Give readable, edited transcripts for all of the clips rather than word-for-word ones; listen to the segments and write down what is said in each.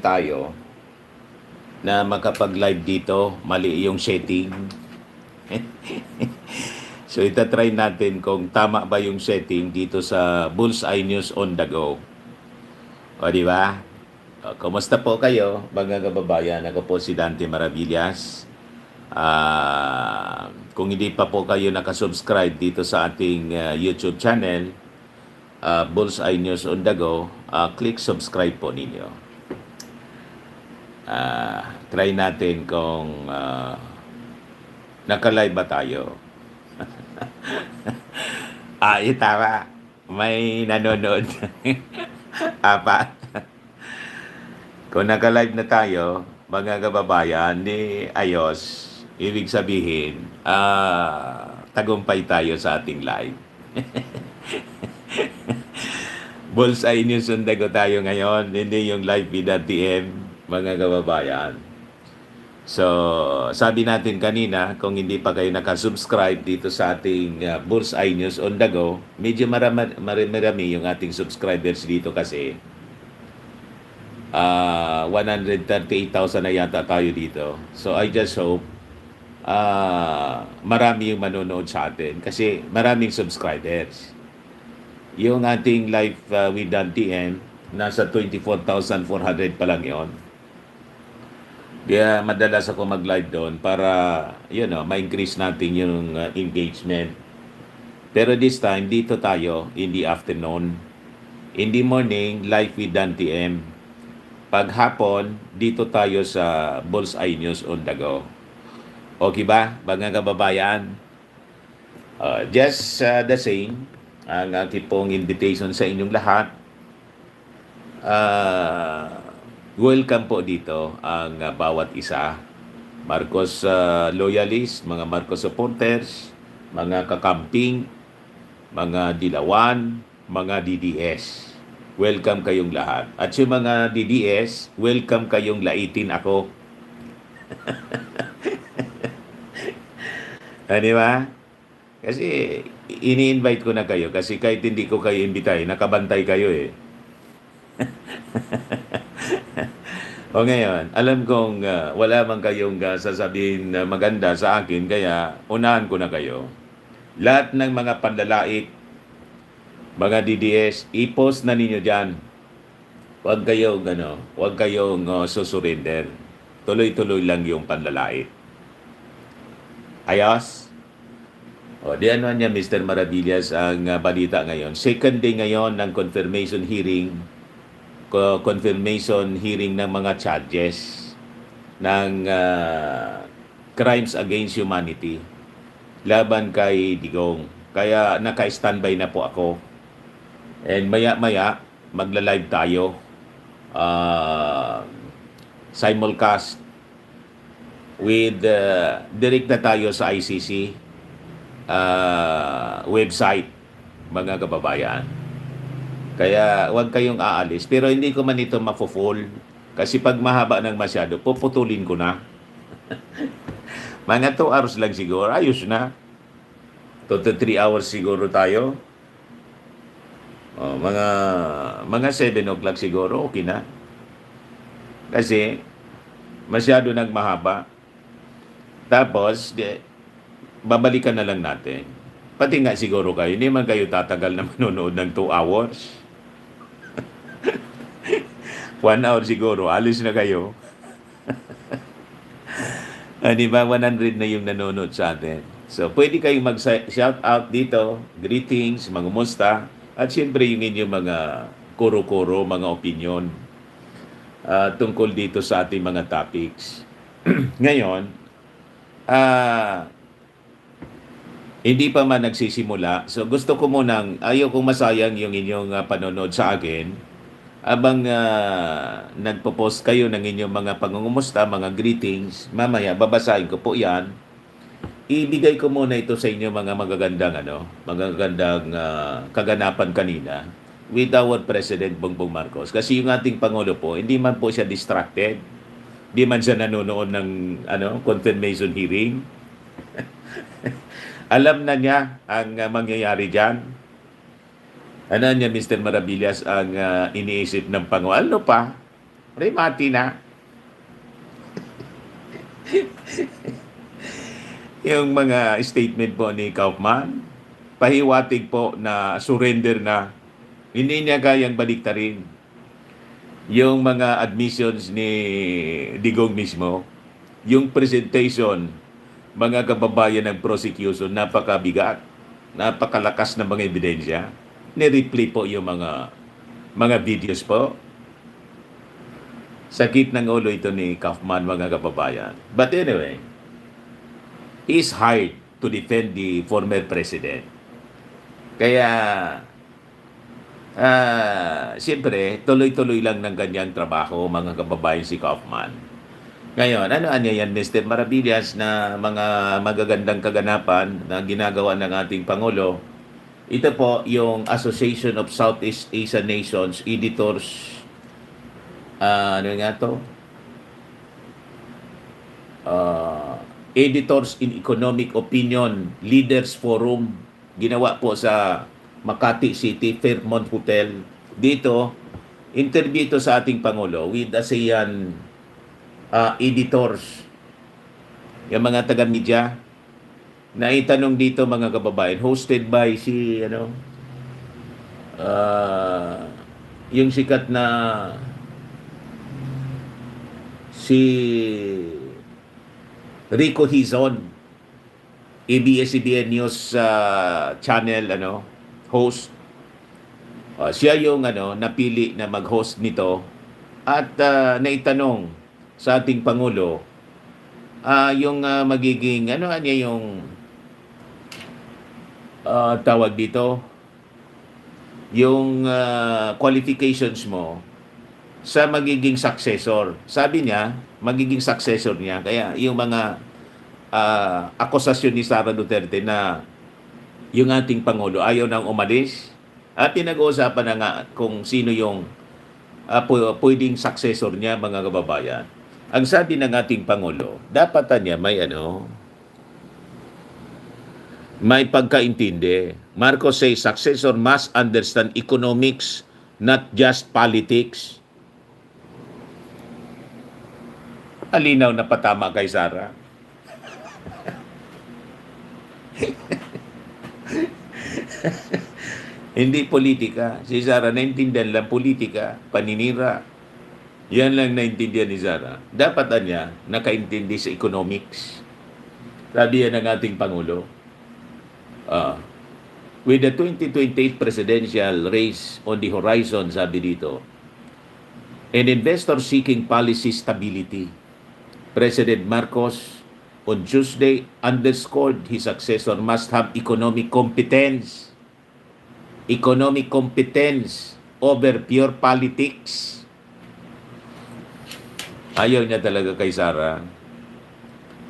tayo na makapag-live dito. Mali yung setting. So itatry natin kung tama ba yung setting dito sa Bullseye News on the Go. O di ba? Kumusta po kayo, mga kababayan? Ako po si Dante Maravillas. Kung hindi pa po kayo nakasubscribe dito sa ating YouTube channel, Bullseye News on the Go, click subscribe po ninyo. Try natin kung naka-live ba tayo. Tama. May nanonood. Apat. Kung naka-live na tayo, mga kababayan, ni ayos, ibig sabihin, tagumpay tayo sa ating live. Bullseye News on the Go tayo ngayon, hindi yung live with Dante M, mga kababayan. So, sabi natin kanina, kung hindi pa kayo nakasubscribe dito sa ating Bullseye News on the Go, medyo marami yung ating subscribers dito kasi 138,000 na yata tayo dito. So, I just hope marami yung manonood sa atin kasi maraming subscribers. Yung ating live with Dante M, nasa 24,400 pa lang yon. Kaya madalas ako mag-live doon para, ma-increase natin yung engagement. Pero this time, dito tayo in the afternoon. In the morning, live with Dante M. Paghapon, dito tayo sa Bullseye News on the Go. Okay ba, mga kababayan? Just the same, ang aking pong invitation sa inyong lahat. Welcome po dito ang bawat isa. Marcos loyalists, mga Marcos supporters, mga kakamping, mga dilawan, mga DDS. Welcome kayong lahat. At yung mga DDS, welcome kayong laitin ako. Di ba? Kasi ini-invite ko na kayo kasi kahit hindi ko kayo imbitahin, nakabantay kayo eh. O ngayon, alam kong wala man kayong sasabihin na maganda sa akin, kaya unahan ko na kayo. Lahat ng mga panlalait, mga DDS, i-post na ninyo dyan. Huwag kayong susurrender. Tuloy-tuloy lang yung panlalait. Ayos? O, di ano niya, Mr. Maravillas, ang balita ngayon. Second day ngayon ng confirmation hearing ng mga charges ng crimes against humanity laban kay Digong. Kaya naka-standby na po ako. And maya-maya, magla-live tayo. Simulcast with direct na tayo sa ICC website, mga kababayan. Kaya huwag kayong aalis. Pero hindi ko man ito mafo-full. Kasi pag mahaba ng masyado, puputulin ko na. Mga 2 hours lang siguro. Ayos na. 2 to 3 hours siguro tayo. Mga 7 o'clock siguro. Okay na. Kasi masyado nang mahaba. Tapos, babalikan na lang natin. Pati nga siguro kayo, hindi man kayo tatagal na manonood ng 2 hours. 1 hour siguro, alis na kayo. Di ba, 100 na yung nanonood sa atin. So, pwede kayong mag-shout out dito, greetings, mga musta, at siyempre yung inyong mga kuro-kuro, mga opinion tungkol dito sa ating mga topics. Ngayon, hindi pa man nagsisimula. So gusto ko munang, ayaw kong masayang yung inyong panonood sa akin. Abang nagpo-post kayo ng inyong mga pangungumusta, mga greetings, mamaya babasahin ko po yan. Ibigay ko muna ito sa inyo mga magagandang kaganapan kanina with our President Bongbong Marcos. Kasi yung ating Pangulo po, hindi man po siya distracted. Hindi man siya nanonood ng confirmation hearing. Alam na niya ang mangyayari dyan. Ano niya, Mr. Maravillas, ang iniisip ng Pangulo? Ano pa? Mati na. Yung mga statement po ni Kaufman, pahiwatig po na surrender na. Hindi niya kayang baliktarin. Yung mga admissions ni Digong mismo, yung presentation, mga kababayan ng prosecution, napakabigat, napakalakas ng mga ebidensya. Ni-replay po yung mga videos po. Sakit ng ulo ito ni Kaufman, mga kababayan. But anyway, is hired to defend the former president. Kaya, siyempre, tuloy-tuloy lang ng kanyang trabaho, mga kababayan, si Kaufman. Ngayon, ano yan, Mr. Maravillas, na mga magagandang kaganapan na ginagawa ng ating Pangulo? Ito po yung Association of Southeast Asian Nations Editors, ano nga to? Editors in Economic Opinion Leaders Forum, ginawa po sa Makati City, Fairmont Hotel. Dito, interview ito sa ating Pangulo with ASEAN editors, yung mga taga-media, na itanong dito, mga kababayan, hosted by si, yung sikat na si Rico Hizon, ABS-CBN News channel, host. Siya yung napili na mag-host nito at naitanong sa ating Pangulo yung magiging yung tawag dito, yung qualifications mo sa magiging successor. Sabi niya, magiging successor niya. Kaya yung mga akusasyon ni Sara Duterte na yung ating Pangulo ayaw nang umalis, at pinag-uusapan na nga kung sino yung pwedeng successor niya, mga kababayan. Ang sabi ng ating Pangulo, dapat niya may pagkaintindi. Marcos says successor must understand economics, not just politics. Alinaw na patama kay Sara. Hindi politika. Si Sara naintindihan lang politika, paninira. Yan lang naintindihan ni Sara. Dapat niya nakaintindi sa economics. Sabi yan ng ating Pangulo. With the 2028 presidential race on the horizon, sabi dito, an investor seeking policy stability, President Marcos on Tuesday underscored his successor must have economic competence. Economic competence over pure politics. Ayaw niya talaga kay Sara.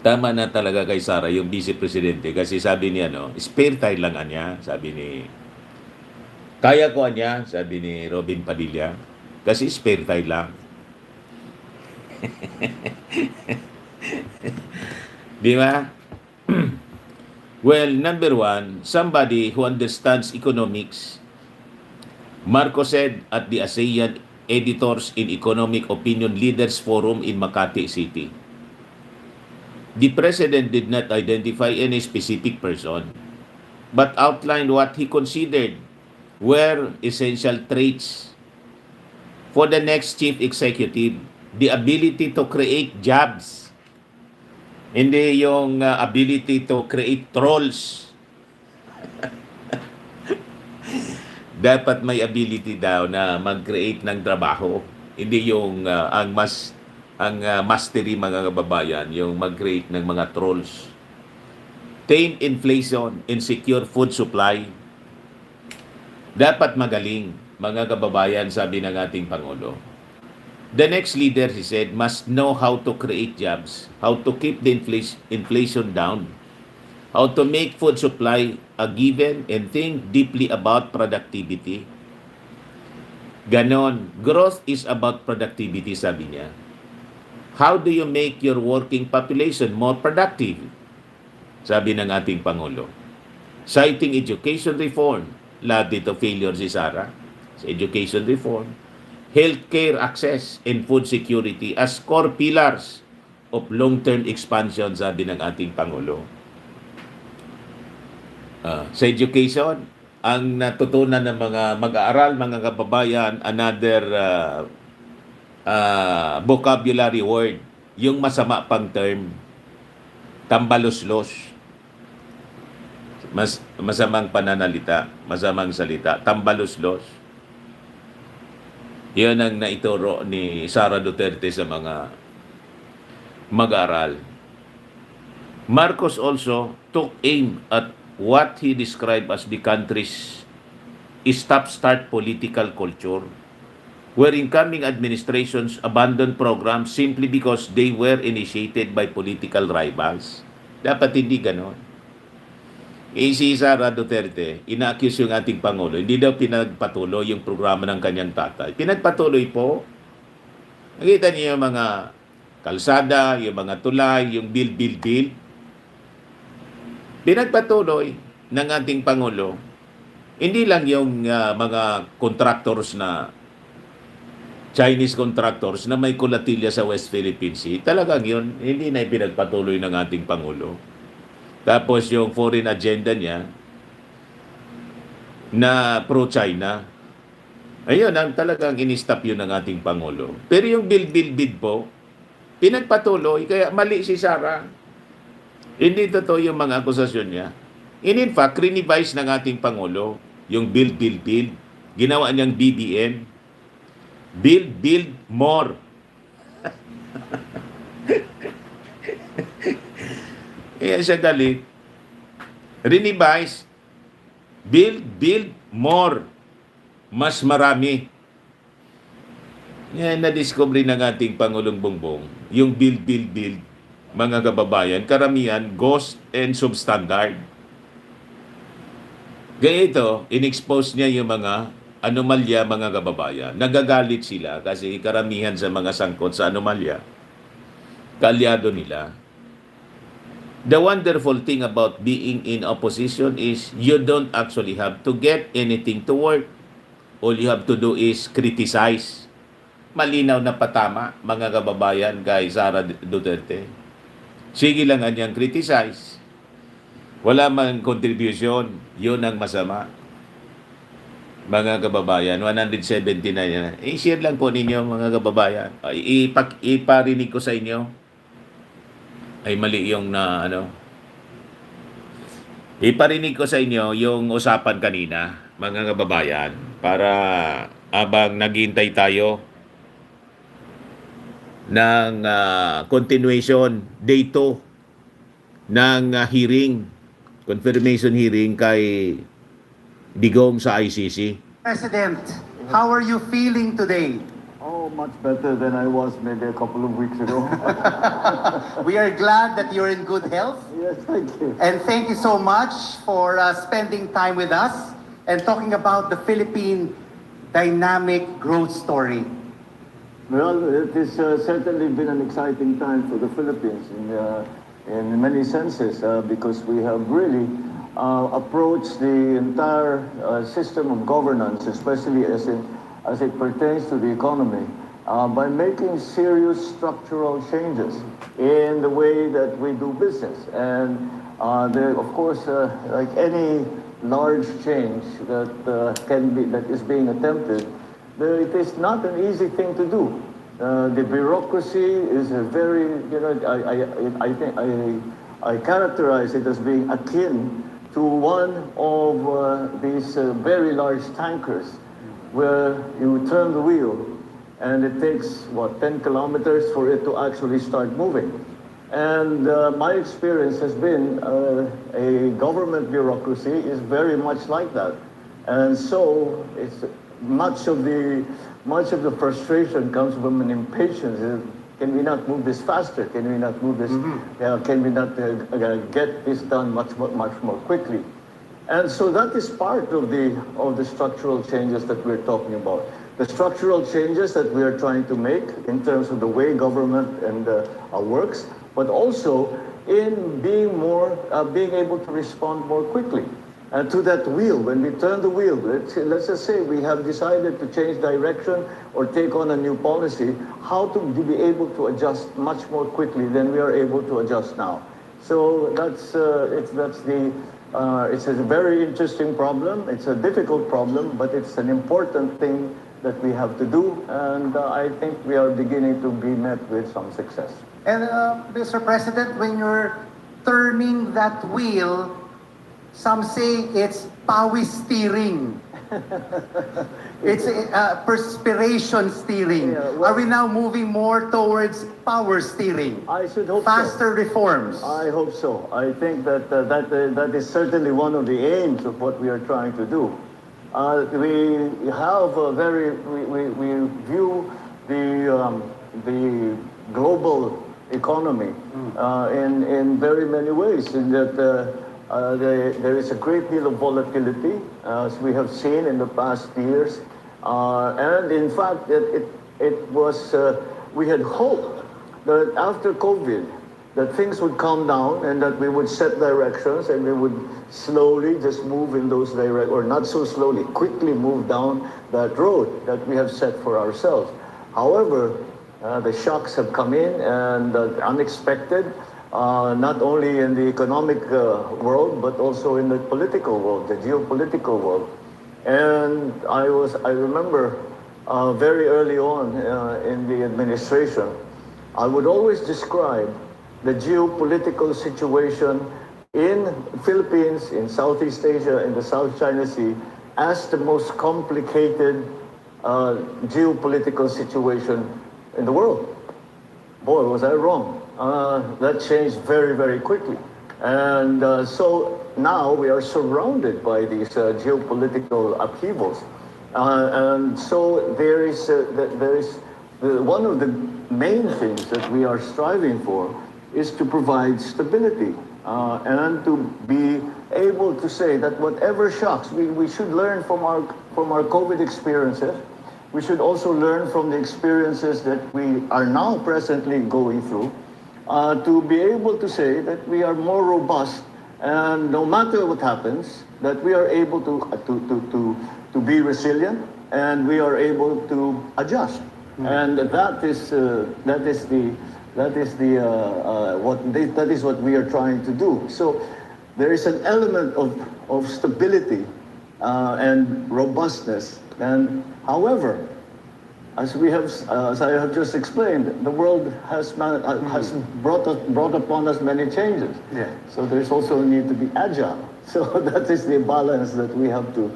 Tama na talaga kay Sara yung Vice Presidente kasi sabi niya, spare tire lang niya, sabi ni kaya ko niya, sabi ni Robin Padilla, kasi spare tire lang. Di ba? Well, number one, somebody who understands economics. Marcos said at the ASEAN Editors in Economic Opinion Leaders Forum in Makati City. The President did not identify any specific person, but outlined what he considered were essential traits for the next Chief Executive. The ability to create jobs. Hindi yung ability to create trolls. Dapat may ability daw na mag-create ng trabaho. Hindi yung ang mastery, mga kababayan, yung mag-create ng mga trolls. Tame inflation, insecure food supply. Dapat magaling, mga kababayan, sabi ng ating Pangulo. The next leader, he said, must know how to create jobs, how to keep the inflation down, how to make food supply a given, and think deeply about productivity. Ganon. Growth is about productivity, sabi niya. How do you make your working population more productive? Sabi ng ating Pangulo. Citing education reform. Lahat dito failure si Sara sa education reform. healthcare access, and food security as core pillars of long-term expansion, sabi ng ating Pangulo. Sa education, ang natutunan ng mga mag-aaral, mga kababayan, another vocabulary word, yung masama pang term, tambaluslos, masamang pananalita, masamang salita, tambaluslos. Yan ang naituro ni Sara Duterte sa mga mag-aaral. Marcos also took aim at what he described as the country's stop-start political culture, where incoming administrations abandoned programs simply because they were initiated by political rivals. Dapat hindi ganon. Si Sara Duterte, ina-accuse yung ating Pangulo, hindi daw pinagpatuloy yung programa ng kanyang tatay. Pinagpatuloy po. Nakita niyo yung mga kalsada, yung mga tulay, yung build. Pinagpatuloy ng ating Pangulo. Hindi lang yung mga contractors na Chinese contractors na may kulatilya sa West Philippine Sea. Talagang yun, hindi na ipinagpatuloy ng ating Pangulo. Tapos yung foreign agenda niya na pro-China, ayun, ang talagang in-stop yun ng ating Pangulo. Pero yung build po, pinagpatuloy, kaya mali si Sara. Hindi totoo yung mga akusasyon niya. In fact, revise ng ating Pangulo, yung build. Ginawa niyang BBM. Build more. Kaya siya galit. Revise. Build more. Mas marami. Yan, na-discover ng ating Pangulong Bongbong. Yung build. Mga kababayan, karamihan, ghost and substandard. Kaya ito, in-expose niya yung mga anomalya, mga kababayan. Nagagalit sila kasi karamihan sa mga sangkot sa anomalya, kalyado nila. The wonderful thing about being in opposition is you don't actually have to get anything to work. All you have to do is criticize. Malinaw na patama, mga kababayan, kay Sara Duterte. Sige lang kanyang criticize. Wala man contribution, yun ang masama. Mga kababayan, 179 yan. I-share lang po ninyo, mga kababayan. Iparinig ko sa inyo. Ay mali yung iparinig ko sa inyo yung usapan kanina, mga kababayan, para abang naghihintay tayo ng continuation day 2 ng hearing, confirmation hearing kay Digong sa ICC. President, how are you feeling today? Oh, much better than I was maybe a couple of weeks ago. We are glad that you're in good health. Yes, thank you. And thank you so much for spending time with us and talking about the Philippine dynamic growth story. Well, it has certainly been an exciting time for the Philippines in many senses because we have really approached the entire system of governance, especially as it pertains to the economy, by making serious structural changes in the way that we do business. And there, of course, like any large change that is being attempted, it is not an easy thing to do. The bureaucracy is a very, I think I characterize it as being akin to one of these very large tankers, where you turn the wheel and it takes, 10 kilometers for it to actually start moving. And my experience has been a government bureaucracy is very much like that. And so it's much of the frustration comes from an impatience. Can we not move this faster? Can we not move this? Can we not get this done much more quickly? And so that is part of the structural changes that we're talking about. The structural changes that we are trying to make in terms of the way government works, but also in being able to respond more quickly. to that wheel, when we turn the wheel, let's just say we have decided to change direction or take on a new policy, how to be able to adjust much more quickly than we are able to adjust now. So it's a very interesting problem. It's a difficult problem, but it's an important thing that we have to do, and I think we are beginning to be met with some success. And Mr. President, when you're turning that wheel, some say it's power steering. It's perspiration steering. Yeah, well, are we now moving more towards power steering? I should hope faster so. reforms. I hope so. I think that that is certainly one of the aims of what we are trying to do. We have a we view the global economy in very many ways. In that there is a great deal of volatility, as we have seen in the past years, and in fact, it was we had hoped that after COVID, that things would calm down and that we would set directions and we would slowly just move in those directions, or not so slowly, quickly move down that road that we have set for ourselves. However, the shocks have come in and unexpected, not only in the economic world, but also in the political world, the geopolitical world. And I remember very early on in the administration, I would always describe the geopolitical situation in Philippines, in Southeast Asia, in the South China Sea, as the most complicated geopolitical situation in the world. Boy, was I wrong. That changed very, very quickly. And so now we are surrounded by these geopolitical upheavals. And so there is one of the main things that we are striving for is to provide stability and to be able to say that whatever shocks, we should learn from our COVID experiences. We should also learn from the experiences that we are now presently going through to be able to say that we are more robust, and no matter what happens, that we are able to be resilient and we are able to adjust. And that is what we are trying to do. So there is an element of stability and robustness. And however, as I have just explained, the world has brought upon us many changes. Yeah. So there's also a need to be agile. So that is the balance that we have to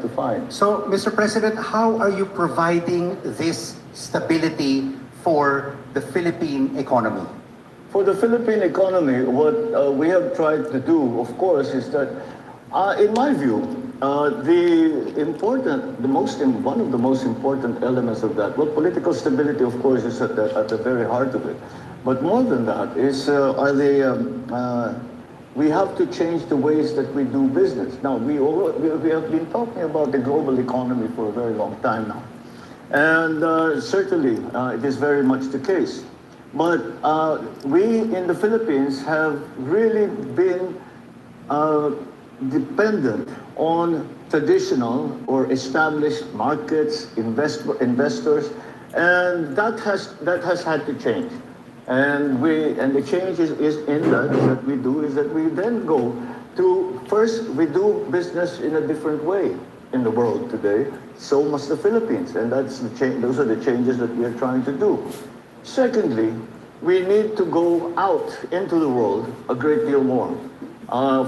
find. So, Mr. President, how are you providing this stability for the Philippine economy? For the Philippine economy, what we have tried to do, of course, is that, in my view, one of the most important elements of that, well, political stability, of course, is at the very heart of it. But more than that is, we have to change the ways that we do business. Now, we have been talking about the global economy for a very long time now. And certainly, it is very much the case. But we in the Philippines have really been dependent on traditional or established markets, investors, and that has had to change. And the change is in that we do is that we then go to, first we do business in a different way in the world today. So must the Philippines, and that's the change. Those are the changes that we are trying to do. Secondly, we need to go out into the world a great deal more.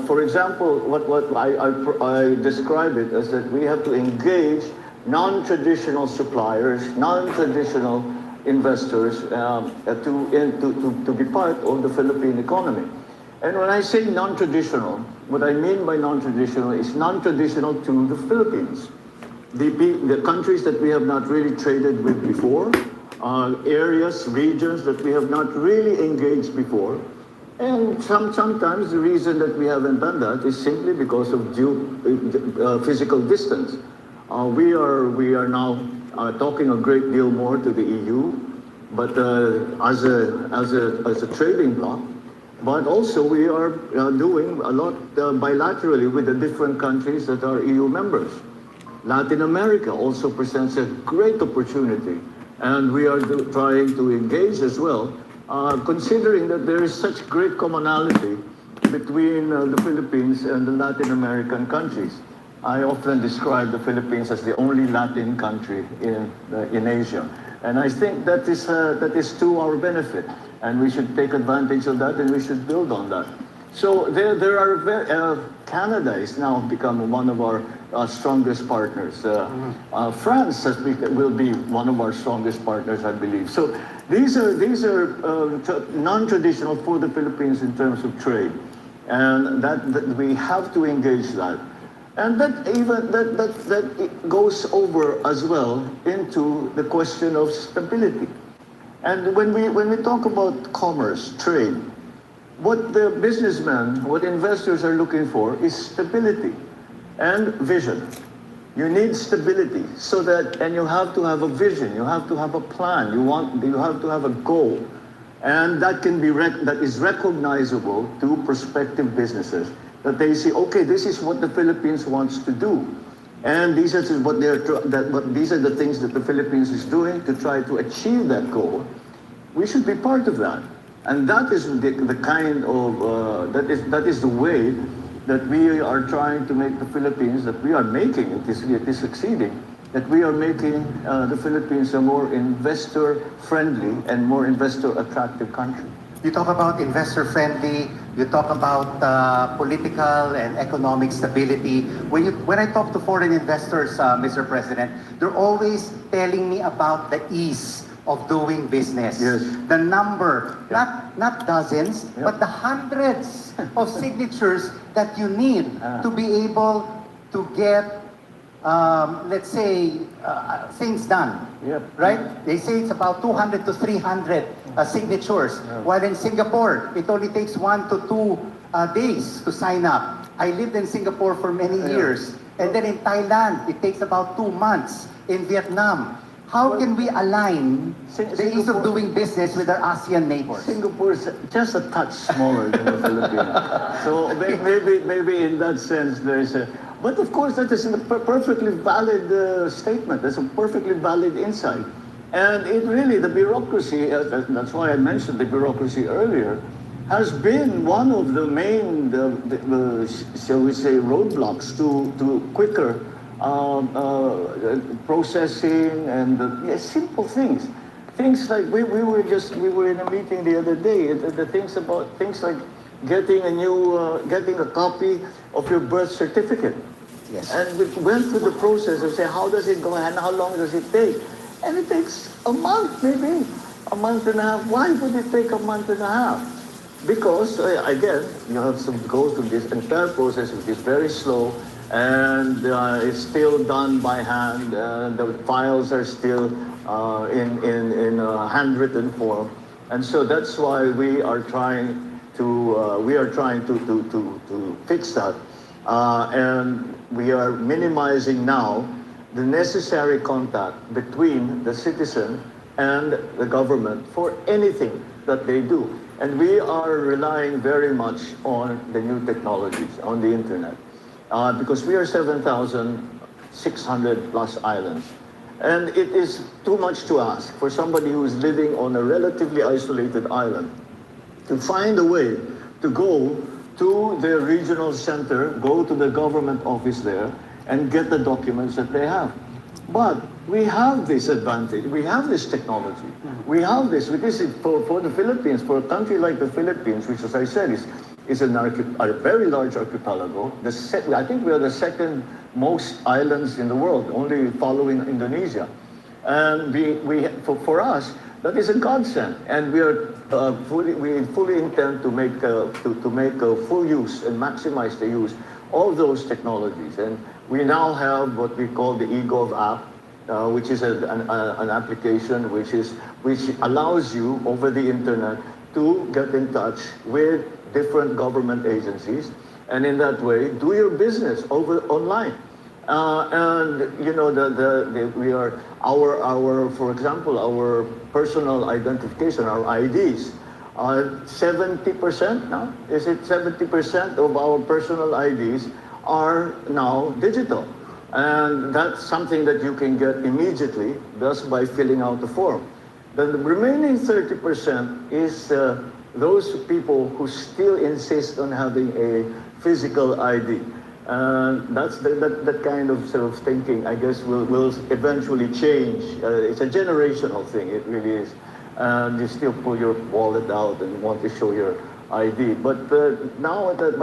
For example, what I describe it as that we have to engage non-traditional suppliers, non-traditional investors to be part of the Philippine economy. And when I say non-traditional, what I mean by non-traditional is non-traditional to the Philippines. The countries that we have not really traded with before, areas, regions that we have not really engaged before. And sometimes the reason that we haven't done that is simply because of physical distance. We are now talking a great deal more to the EU, but as a trading bloc, but also we are doing a lot bilaterally with the different countries that are EU members. Latin America also presents a great opportunity, and we are trying to engage as well, considering that there is such great commonality between the Philippines and the Latin American countries. I often describe the Philippines as the only Latin country in Asia, and I think that is to our benefit, and we should take advantage of that, and we should build on that. So there are Canada is now become one of our strongest partners. France will be one of our strongest partners, I believe. So these are non-traditional for the Philippines in terms of trade, and that we have to engage that. And that it goes over as well into the question of stability. And when we talk about commerce, trade, what the businessmen, what investors are looking for is stability and vision. You need stability so that, and you have to have a vision, you have to have a plan, you have to have a goal, and that can be that is recognizable to prospective businesses. That they see, okay, this is what the Philippines wants to do, and these are these are the things that the Philippines is doing to try to achieve that goal. We should be part of that, and that is the kind of that is the way that we are trying to make the Philippines, that we are making it is succeeding, that we are making the Philippines a more investor-friendly and more investor-attractive country. You talk about investor-friendly, you talk about political and economic stability. When I talk to foreign investors, Mr. President, they're always telling me about the ease of doing business. Yes. The number, Yeah. not dozens, Yeah. but the hundreds of signatures that you need to be able to get, let's say, things done. Yep. Right? They say it's about 200 to 300 signatures. Yeah. While in Singapore, it only takes 1 to 2 days to sign up. I lived in Singapore for many years. And then in Thailand, it takes about 2 months. In Vietnam. How can we align the ease of doing business with our ASEAN neighbors? Singapore is just a touch smaller than the Philippines. So maybe in that sense there is a... But of course that is a perfectly valid statement. That's a perfectly valid insight. And it really, the bureaucracy, that's why I mentioned the bureaucracy earlier, has been one of the main, shall we say, roadblocks to quicker processing and simple things. Things like we were in a meeting the other day. The things like getting a copy of your birth certificate. Yes. And we went through the process of saying how does it go and how long does it take, and it takes a month, maybe a month and a half. Why would it take a month and a half? Because again, you have to go through this entire process, which is very slow. And it's still done by hand. The files are still in handwritten form, and so that's why we are trying to fix that, and we are minimizing now the necessary contact between the citizen and the government for anything that they do, and we are relying very much on the new technologies, on the internet. Because we are 7,600 plus islands. And it is too much to ask for somebody who is living on a relatively isolated island to find a way to go to the regional center, go to the government office there, and get the documents that they have. But we have this advantage, we have this technology, we have this, because for the Philippines, for a country like the Philippines, which as I said is a very large archipelago. I think we are the second most islands in the world, only following Indonesia. And for us, that is a godsend. And we fully intend to make full use and maximize the use of those technologies. And we now have what we call the eGov app, which is an application which allows you over the internet to get in touch with different government agencies, and in that way do your business online. And you know we are for example, our personal identification, our IDs 70% now? Is it 70% of our personal IDs are now digital? And that's something that you can get immediately just by filling out the form. Then the remaining 30% is those people who still insist on having a physical ID. That's that kind of sort of thinking, I guess, will eventually change. It's a generational thing, it really is. And you still pull your wallet out and want to show your ID. But now, the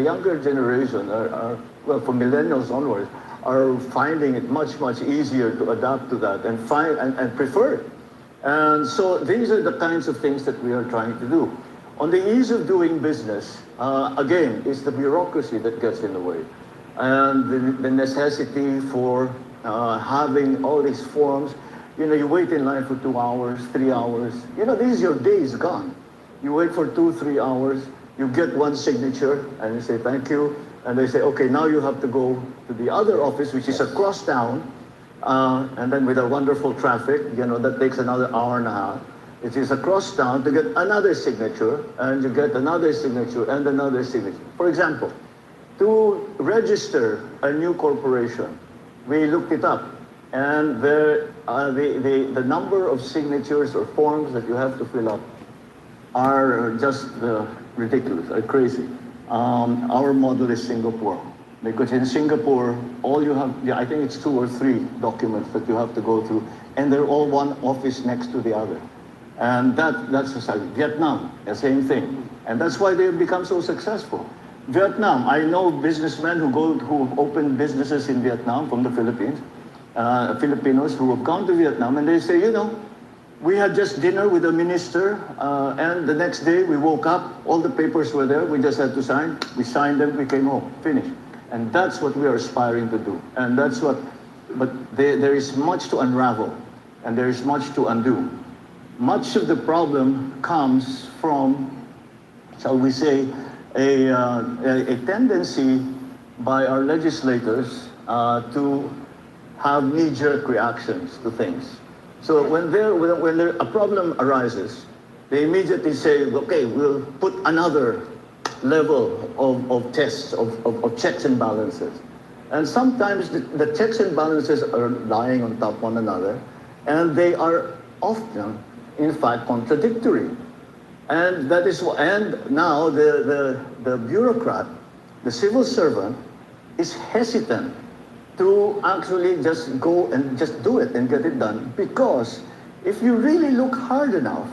younger generation well, from millennials onwards, are finding it much easier to adapt to that and prefer it. And so these are the kinds of things that we are trying to do. On the ease of doing business, again, it's the bureaucracy that gets in the way. And the necessity for having all these forms. You know, you wait in line for 2 hours, 3 hours. You know, this is your day is gone. You wait for 2-3 hours, you get one signature, and you say, thank you. And they say, okay, now you have to go to the other office, which is across town. And then with a wonderful traffic, you know, that takes another hour and a half. It is across town to get another signature, and you get another signature and another signature. For example, to register a new corporation, we looked it up, and the number of signatures or forms that you have to fill up are just ridiculous, are crazy. Our model is Singapore, because in Singapore, all you have, I think it's 2 or 3 documents that you have to go through, and they're all one office next to the other. And that's society. Vietnam, the same thing. And that's why they've become so successful. Vietnam, I know businessmen who opened businesses in Vietnam from the Philippines, Filipinos who have gone to Vietnam, and they say, you know, we had just dinner with the minister, and the next day we woke up, all the papers were there, we just had to sign, we signed them, we came home, finished. And that's what we are aspiring to do. And that's what, but there is much to unravel, and there is much to undo. Much of the problem comes from, shall we say, a tendency by our legislators to have knee-jerk reactions to things. So when a problem arises, they immediately say, okay, we'll put another level of tests, of checks and balances. And sometimes the checks and balances are lying on top of one another, and they are often, in fact, contradictory. And that is, and now the bureaucrat, the civil servant, is hesitant to actually just go and just do it and get it done, because if you really look hard enough,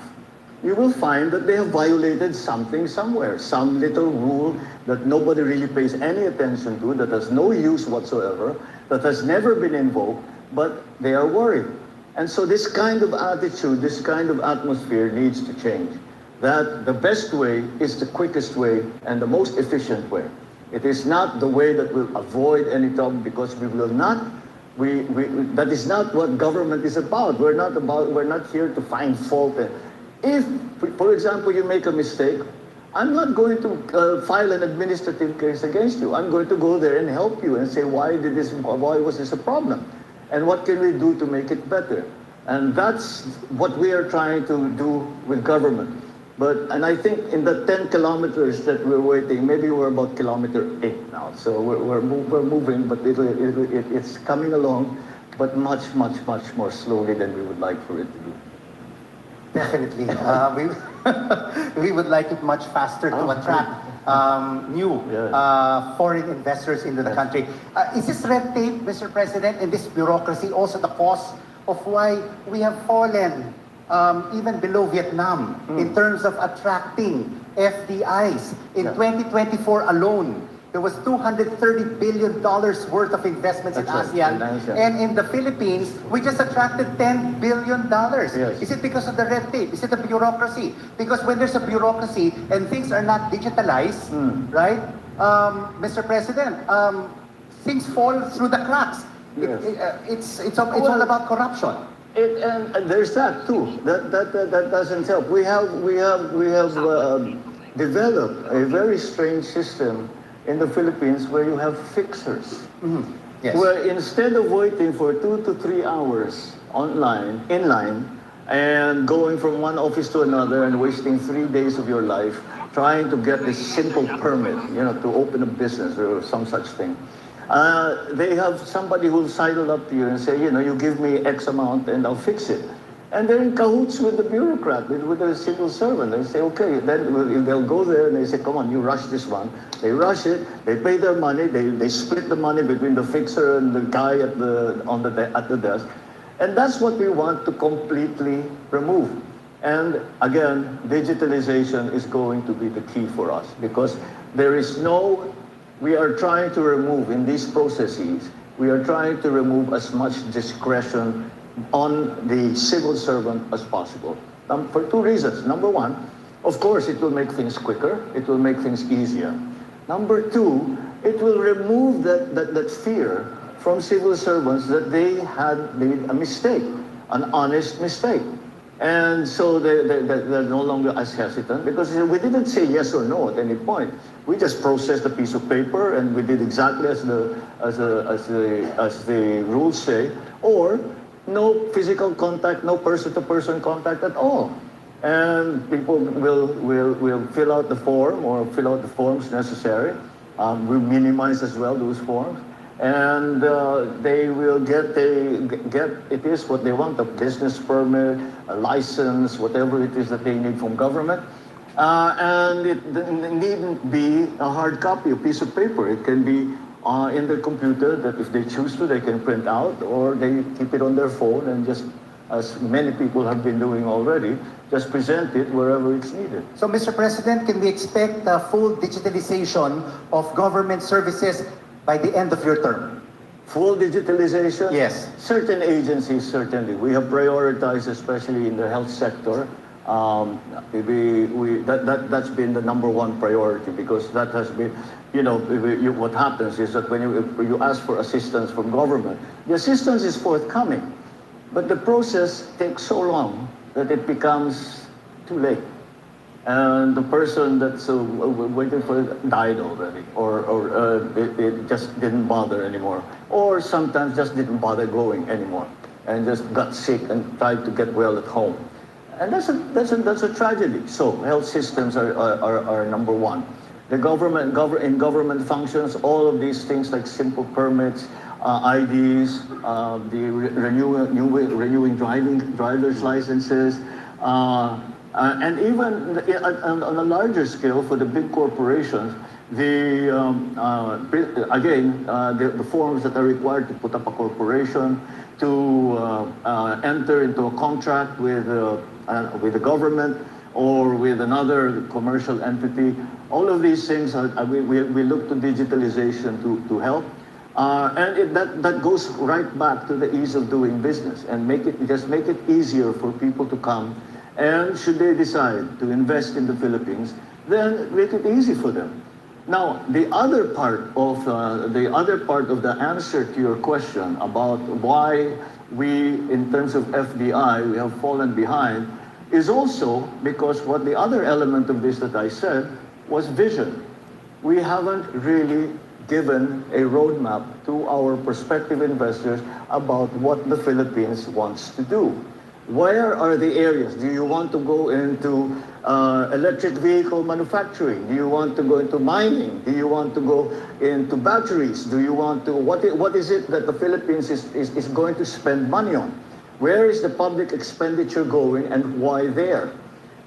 you will find that they have violated something somewhere, some little rule that nobody really pays any attention to, that has no use whatsoever, that has never been invoked, but they are worried. And so this kind of attitude, this kind of atmosphere needs to change. That the best way is the quickest way and the most efficient way. It is not the way that will avoid any trouble, because we will not, that is not what government is about. We're not here to find fault. If, for example, you make a mistake, I'm not going to file an administrative case against you. I'm going to go there and help you and say, why was this a problem? And what can we do to make it better? And that's what we are trying to do with government. And I think in the 10 kilometers that we're waiting, maybe we're about kilometer 8 now. So we're moving, but it's coming along, but much more slowly than we would like for it to be. Definitely. We would like it much faster to attract new foreign investors into the country. Is this red tape, Mr. President, and this bureaucracy also the cause of why we have fallen even below Vietnam in terms of attracting FDIs? In 2024 alone, there was $230 billion worth of investments in ASEAN. And in the Philippines, we just attracted $10 billion. Yes. Is it because of the red tape? Is it the bureaucracy? Because when there's a bureaucracy and things are not digitalized, right, Mr. President, things fall through the cracks. Yes. It's all about corruption. And there's that too. That doesn't help. We have developed a very strange system in the Philippines where you have fixers. Yes. Where instead of waiting for 2 to 3 hours in line, and going from one office to another and wasting 3 days of your life trying to get this simple permit, to open a business or some such thing. They have somebody who'll sidle up to you and say, you give me X amount and I'll fix it. And they're in cahoots with the bureaucrat, with the civil servant. They say, okay, then they'll go there and they say, come on, you rush this one. They rush it, they pay their money, they split the money between the fixer and the guy at the desk. And that's what we want to completely remove. And again, digitalization is going to be the key for us because we are trying to remove in these processes, we are trying to remove as much discretion on the civil servant as possible. For two reasons. Number one, of course, it will make things quicker. It will make things easier. Number two, it will remove that fear from civil servants that they had made a mistake, an honest mistake. And so they're no longer as hesitant because we didn't say yes or no at any point. We just processed a piece of paper and we did exactly as the rules say, or no physical contact, no person-to-person contact at all. And people will fill out the form or fill out the forms necessary. We'll minimize as well those forms. And they will get it is what they want, a business permit, a license, whatever it is that they need from government. And it needn't be a hard copy, a piece of paper. It can be in their computer that if they choose to, they can print out, or they keep it on their phone and just, as many people have been doing already, just present it wherever it's needed. So, Mr. President, can we expect full digitalization of government services by the end of your term? Full digitalization? Yes. Certain agencies, certainly. We have prioritized, especially in the health sector. That's been the number one priority because that has been, what happens is that when you ask for assistance from government, the assistance is forthcoming, but the process takes so long that it becomes too late. And the person that's waiting for it died already, or it just didn't bother anymore, or sometimes just didn't bother going anymore, and just got sick and tried to get well at home. And that's a tragedy. So health systems are number one. The in government functions, all of these things like simple permits, IDs, the renewing driver's licenses, and even on a larger scale for the big corporations, the forms that are required to put up a corporation, to enter into a contract with the government or with another commercial entity. All of these things, we look to digitalization to help. And that goes right back to the ease of doing business and make it easier for people to come. And should they decide to invest in the Philippines, then make it easy for them. Now, the other part of the answer to your question about why we, in terms of FDI, we have fallen behind, is also because what the other element of this that I said was vision. We haven't really given a roadmap to our prospective investors about what the Philippines wants to do. Where are the areas? Do you want to go into electric vehicle manufacturing? Do you want to go into mining? Do you want to go into batteries? Do you want to, what is it that the Philippines is going to spend money on? Where is the public expenditure going and why there?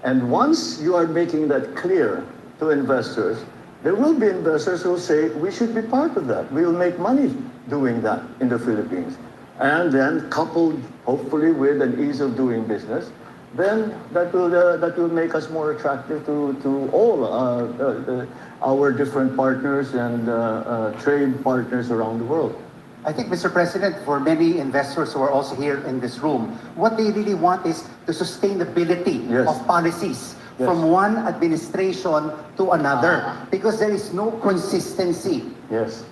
And once you are making that clear to investors, there will be investors who will say, we should be part of that. We will make money doing that in the Philippines. And then coupled, hopefully, with an ease of doing business, then that will make us more attractive to all our different partners and trade partners around the world. I think, Mr. President, for many investors who are also here in this room, what they really want is the sustainability of policies from one administration to another, because there is no consistency. Yes.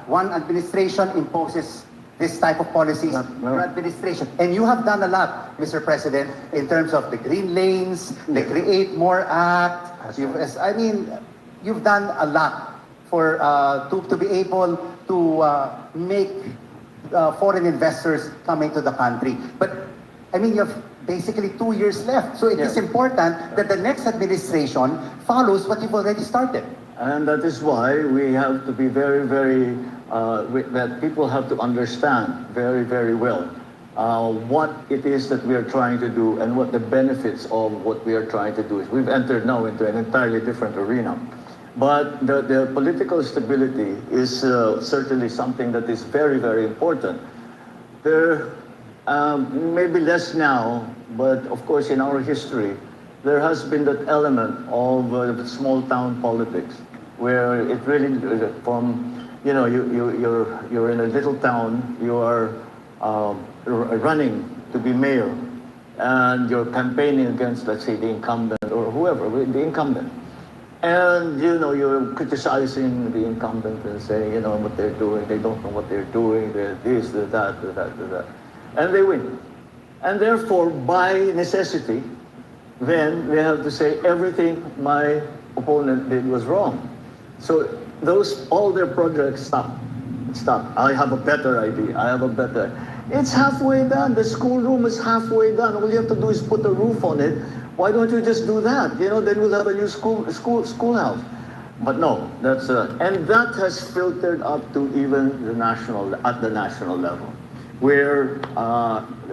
One administration imposes this type of policies for administration. And you have done a lot, Mr. President, in terms of the green lanes, the Create More Act. You've done a lot for to be able to make foreign investors coming to the country. But you've basically 2 years left. So it is Yeah. important that the next administration follows what you've already started. And that is why we have to be very, very, that people have to understand very, very well what it is that we are trying to do and what the benefits of what we are trying to do is. We've entered now into an entirely different arena. But the political stability is certainly something that is very, very important. There maybe less now, but of course in our history, there has been that element of small town politics, where it really from you're in a little town, you are running to be mayor, and you're campaigning against, let's say, the incumbent or whoever, the incumbent. And you're criticizing the incumbent and saying, what they're doing, they don't know what they're doing, they're this, they're that, they're that, they're that. And they win. And therefore, by necessity, then they have to say everything my opponent did was wrong. So all their projects stop. I have a better idea. I have a better. It's halfway done. The schoolroom is halfway done. All you have to do is put a roof on it. Why don't you just do that? Then we'll have a new schoolhouse. But no, and that has filtered up to even at the national level, where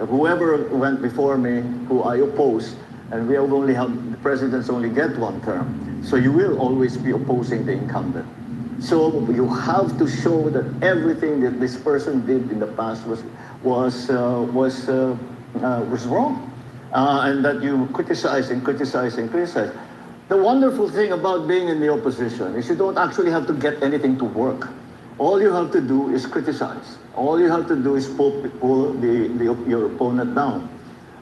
whoever went before me, who I oppose, and the presidents only get one term, so you will always be opposing the incumbent. So you have to show that everything that this person did in the past was wrong, and that you criticize and criticize and criticize. The wonderful thing about being in the opposition is you don't actually have to get anything to work. All you have to do is criticize. All you have to do is pull your opponent down.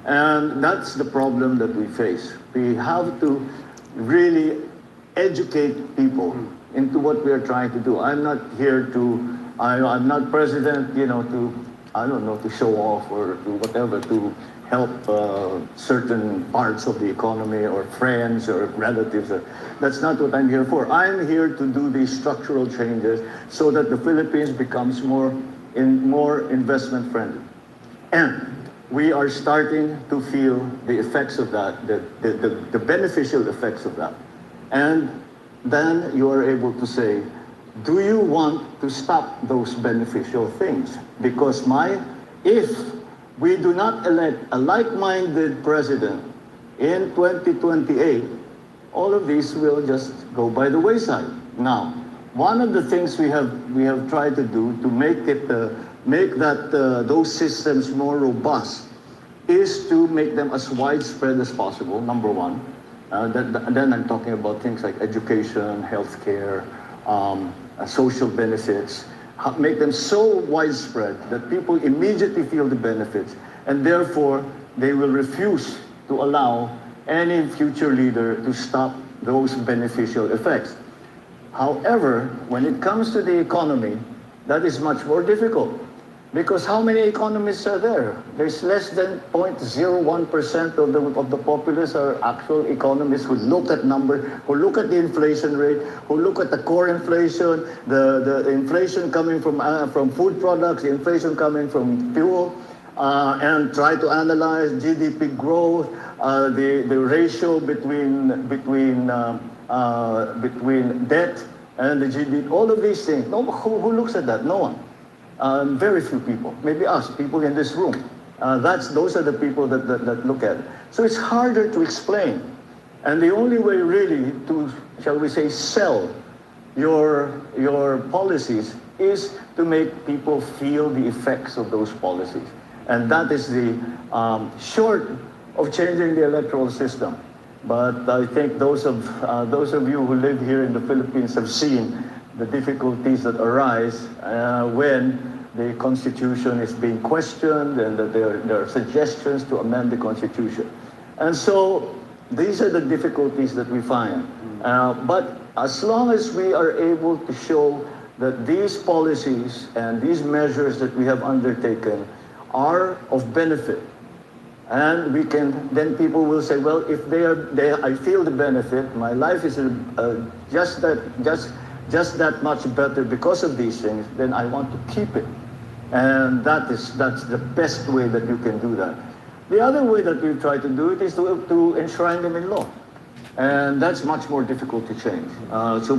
And that's the problem that we face. We have to really educate people into what we are trying to do. I'm not here I'm not president, to show off or to whatever, to help certain parts of the economy or friends or relatives. That's not what I'm here for. I'm here to do these structural changes so that the Philippines becomes more investment friendly. And we are starting to feel the effects of that, the beneficial effects of that. And then you are able to say, do you want to stop those beneficial things? Because if we do not elect a like-minded president in 2028, all of these will just go by the wayside. Now, one of the things we have tried to do to make those systems more robust is to make them as widespread as possible, number one. Then I'm talking about things like education, healthcare, social benefits. Make them so widespread that people immediately feel the benefits, and therefore they will refuse to allow any future leader to stop those beneficial effects. However, when it comes to the economy, that is much more difficult. Because how many economists are there? There's less than 0.01% of the populace are actual economists who look at numbers, who look at the inflation rate, who look at the core inflation, the inflation coming from food products, the inflation coming from fuel, and try to analyze GDP growth, the ratio between debt and the GDP, all of these things. Who looks at that? No one. Very few people, maybe us, people in this room. Those are the people that look at it. So it's harder to explain. And the only way really to, shall we say, sell your policies is to make people feel the effects of those policies. And that is the short of changing the electoral system. But I think those of you who live here in the Philippines have seen the difficulties that arise when the Constitution is being questioned and that there are suggestions to amend the Constitution. And so these are the difficulties that we find. But as long as we are able to show that these policies and these measures that we have undertaken are of benefit, and then people will say, well, if I feel the benefit, my life is just that much better because of these things, then I want to keep it. And that's the best way that you can do that. The other way that we try to do it is to enshrine them in law. And that's much more difficult to change. So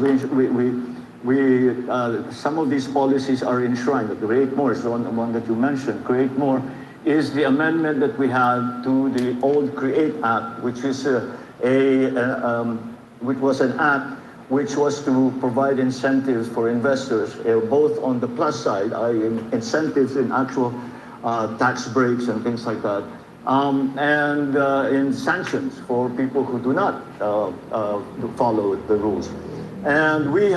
some of these policies are enshrined. Create More is the one that you mentioned. Create More is the amendment that we have to the old Create Act, which is which was an act which was to provide incentives for investors, both on the plus side, incentives in actual tax breaks and things like that, and in sanctions for people who do not follow the rules. And we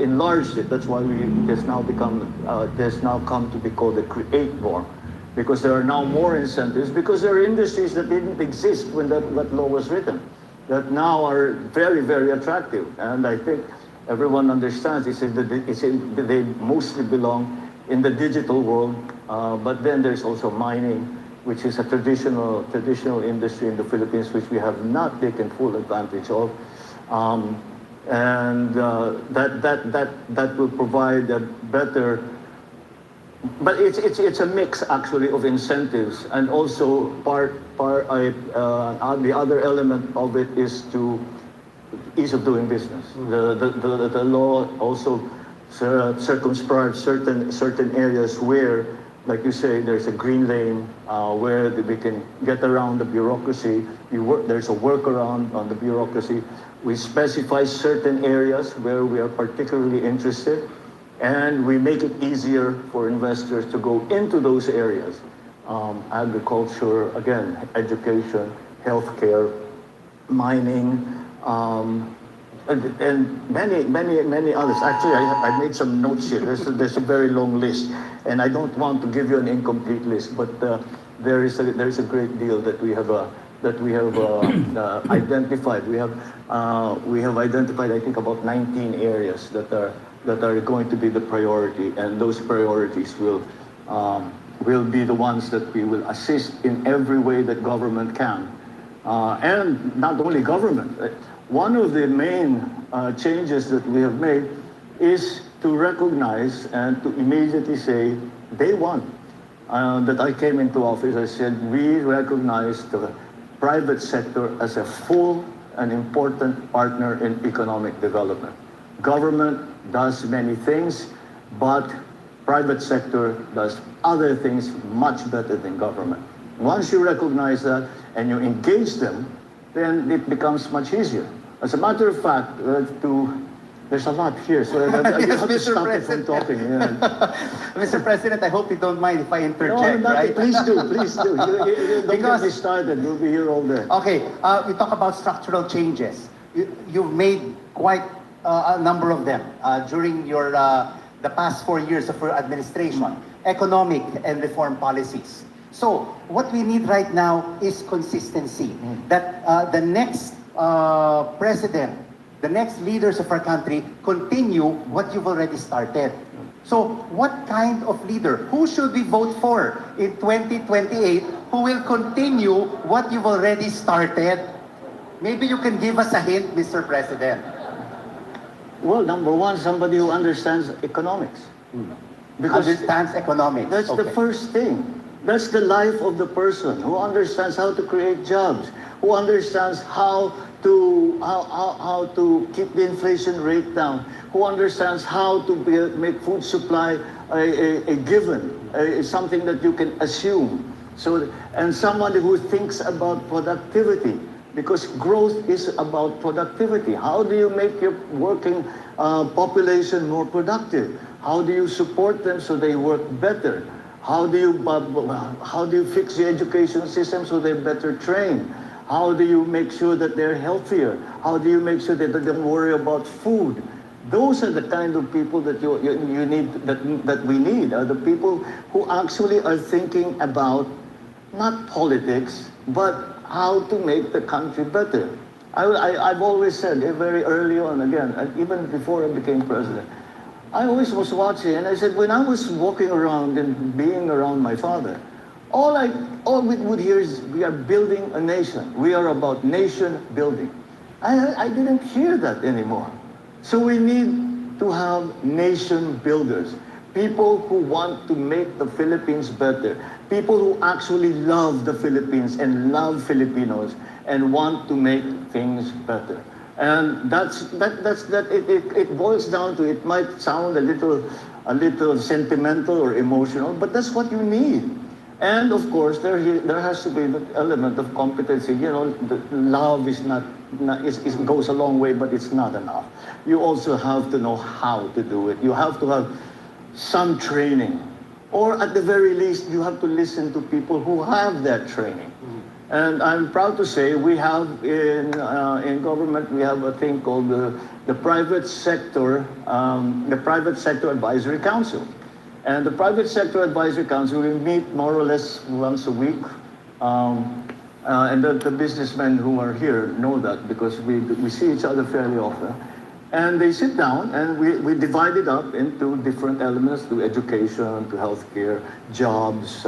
enlarged it. That's why it has now come to be called the Create More, because there are now more incentives, because there are industries that didn't exist when that law was written, that now are very, very attractive. And I think everyone understands they mostly belong in the digital world, but then there's also mining, which is a traditional industry in the Philippines, which we have not taken full advantage of. That will provide a better, but it's a mix actually of incentives, and also the other element of it is to ease of doing business. The law also circumscribes certain areas where, like you say, there's a green lane where we can get around the bureaucracy. There's a workaround on the bureaucracy. We specify certain areas where we are particularly interested, and we make it easier for investors to go into those areas. Agriculture, again, education, healthcare, mining, and many others. Actually, I made some notes here. There's a very long list, and I don't want to give you an incomplete list, but there is a great deal that we have identified. We have identified, I think, about 19 areas that are going to be the priority, and those priorities will be the ones that we will assist in every way that government can, and not only government. One of the main changes that we have made is to recognize and to immediately say, day one that I came into office, I said, we recognize the private sector as a full and important partner in economic development. Government does many things, but private sector does other things much better than government. Once you recognize that and you engage them, then it becomes much easier. As a matter of fact, there's a lot here, so I Yes, have to Mr. stop it from President. talking. Yeah. Mr. President, I hope you don't mind if I interject, No, right? please do. You don't Because- get me started. We'll be here all day. Okay, we talk about structural changes. You've made quite a number of them during the past 4 years of your administration, economic and reform policies. So what we need right now is consistency. That the next president, the next leaders of our country continue what you've already started. So what kind of leader, who should we vote for in 2028 who will continue what you've already started? Maybe you can give us a hint, Mr. President. Well, number one, somebody who understands economics. Because Understands economics. that's the Okay. first thing. That's the life of the person who understands how to create jobs, who understands how to keep the inflation rate down, who understands how to make food supply a given, something that you can assume. So, and someone who thinks about productivity, because growth is about productivity. How do you make your working population more productive? How do you support them so they work better? How do you fix the education system so they're better trained? How do you make sure that they're healthier? How do you make sure that they don't worry about food? Those are the kind of people that you need, that we need, are the people who actually are thinking about not politics, but how to make the country better. I've always said, very early on, again, even before I became president, I always was watching, and I said, when I was walking around and being around my father, all we would hear is, we are building a nation. We are about nation building. I didn't hear that anymore. So we need to have nation builders, people who want to make the Philippines better, People who actually love the Philippines and love Filipinos and want to make things better. And it boils down to, it might sound a little sentimental or emotional, but that's what you need. And of course, there has to be the element of competency. You know, the love is it goes a long way, but it's not enough. You also have to know how to do it. You have to have some training. Or at the very least, you have to listen to people who have that training. And I'm proud to say we have in government, we have a thing called the Private Sector Advisory Council. And the Private Sector Advisory Council, we meet more or less once a week. And the businessmen who are here know that because we see each other fairly often. And they sit down and we divide it up into different elements, to education, to healthcare, jobs,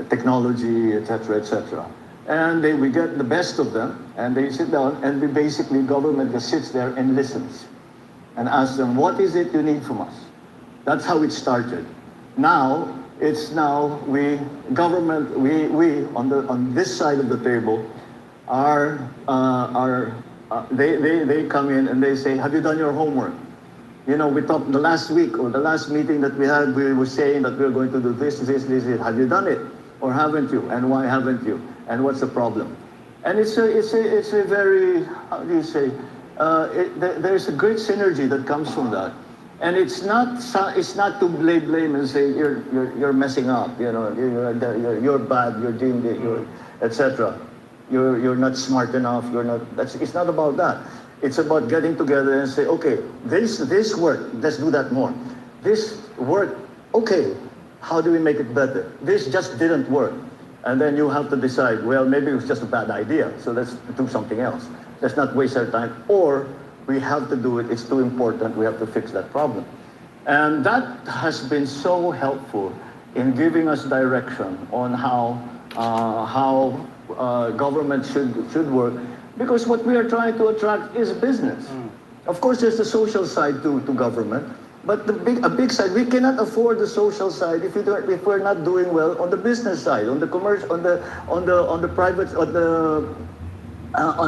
technology, etc., etc. And we get the best of them, and they sit down, and government just sits there and listens and asks them, what is it you need from us? That's how it started. Now, on this side of the table they come in and they say, have you done your homework? You know, we talked the last week or the last meeting that we had, we were saying that we were going to do this. Have you done it? Or haven't you? And why haven't you? And what's the problem? And it's a very, how do you say, there's a great synergy that comes from that. And it's not to blame and say you're messing up, you know, you're bad, you're doing it, etc. You're not smart enough. It's not about that. It's about getting together and say, okay, this worked. Let's do that more. This worked. Okay, how do we make it better? This just didn't work. And then you have to decide, well, maybe it was just a bad idea. So let's do something else. Let's not waste our time. Or we have to do it. It's too important. We have to fix that problem. And that has been so helpful in giving us direction on how government should work, because what we are trying to attract is business. Of course, there's the social side to government, but a big side. We cannot afford the social side if we're not doing well on the business side, on the commercial, on the private, on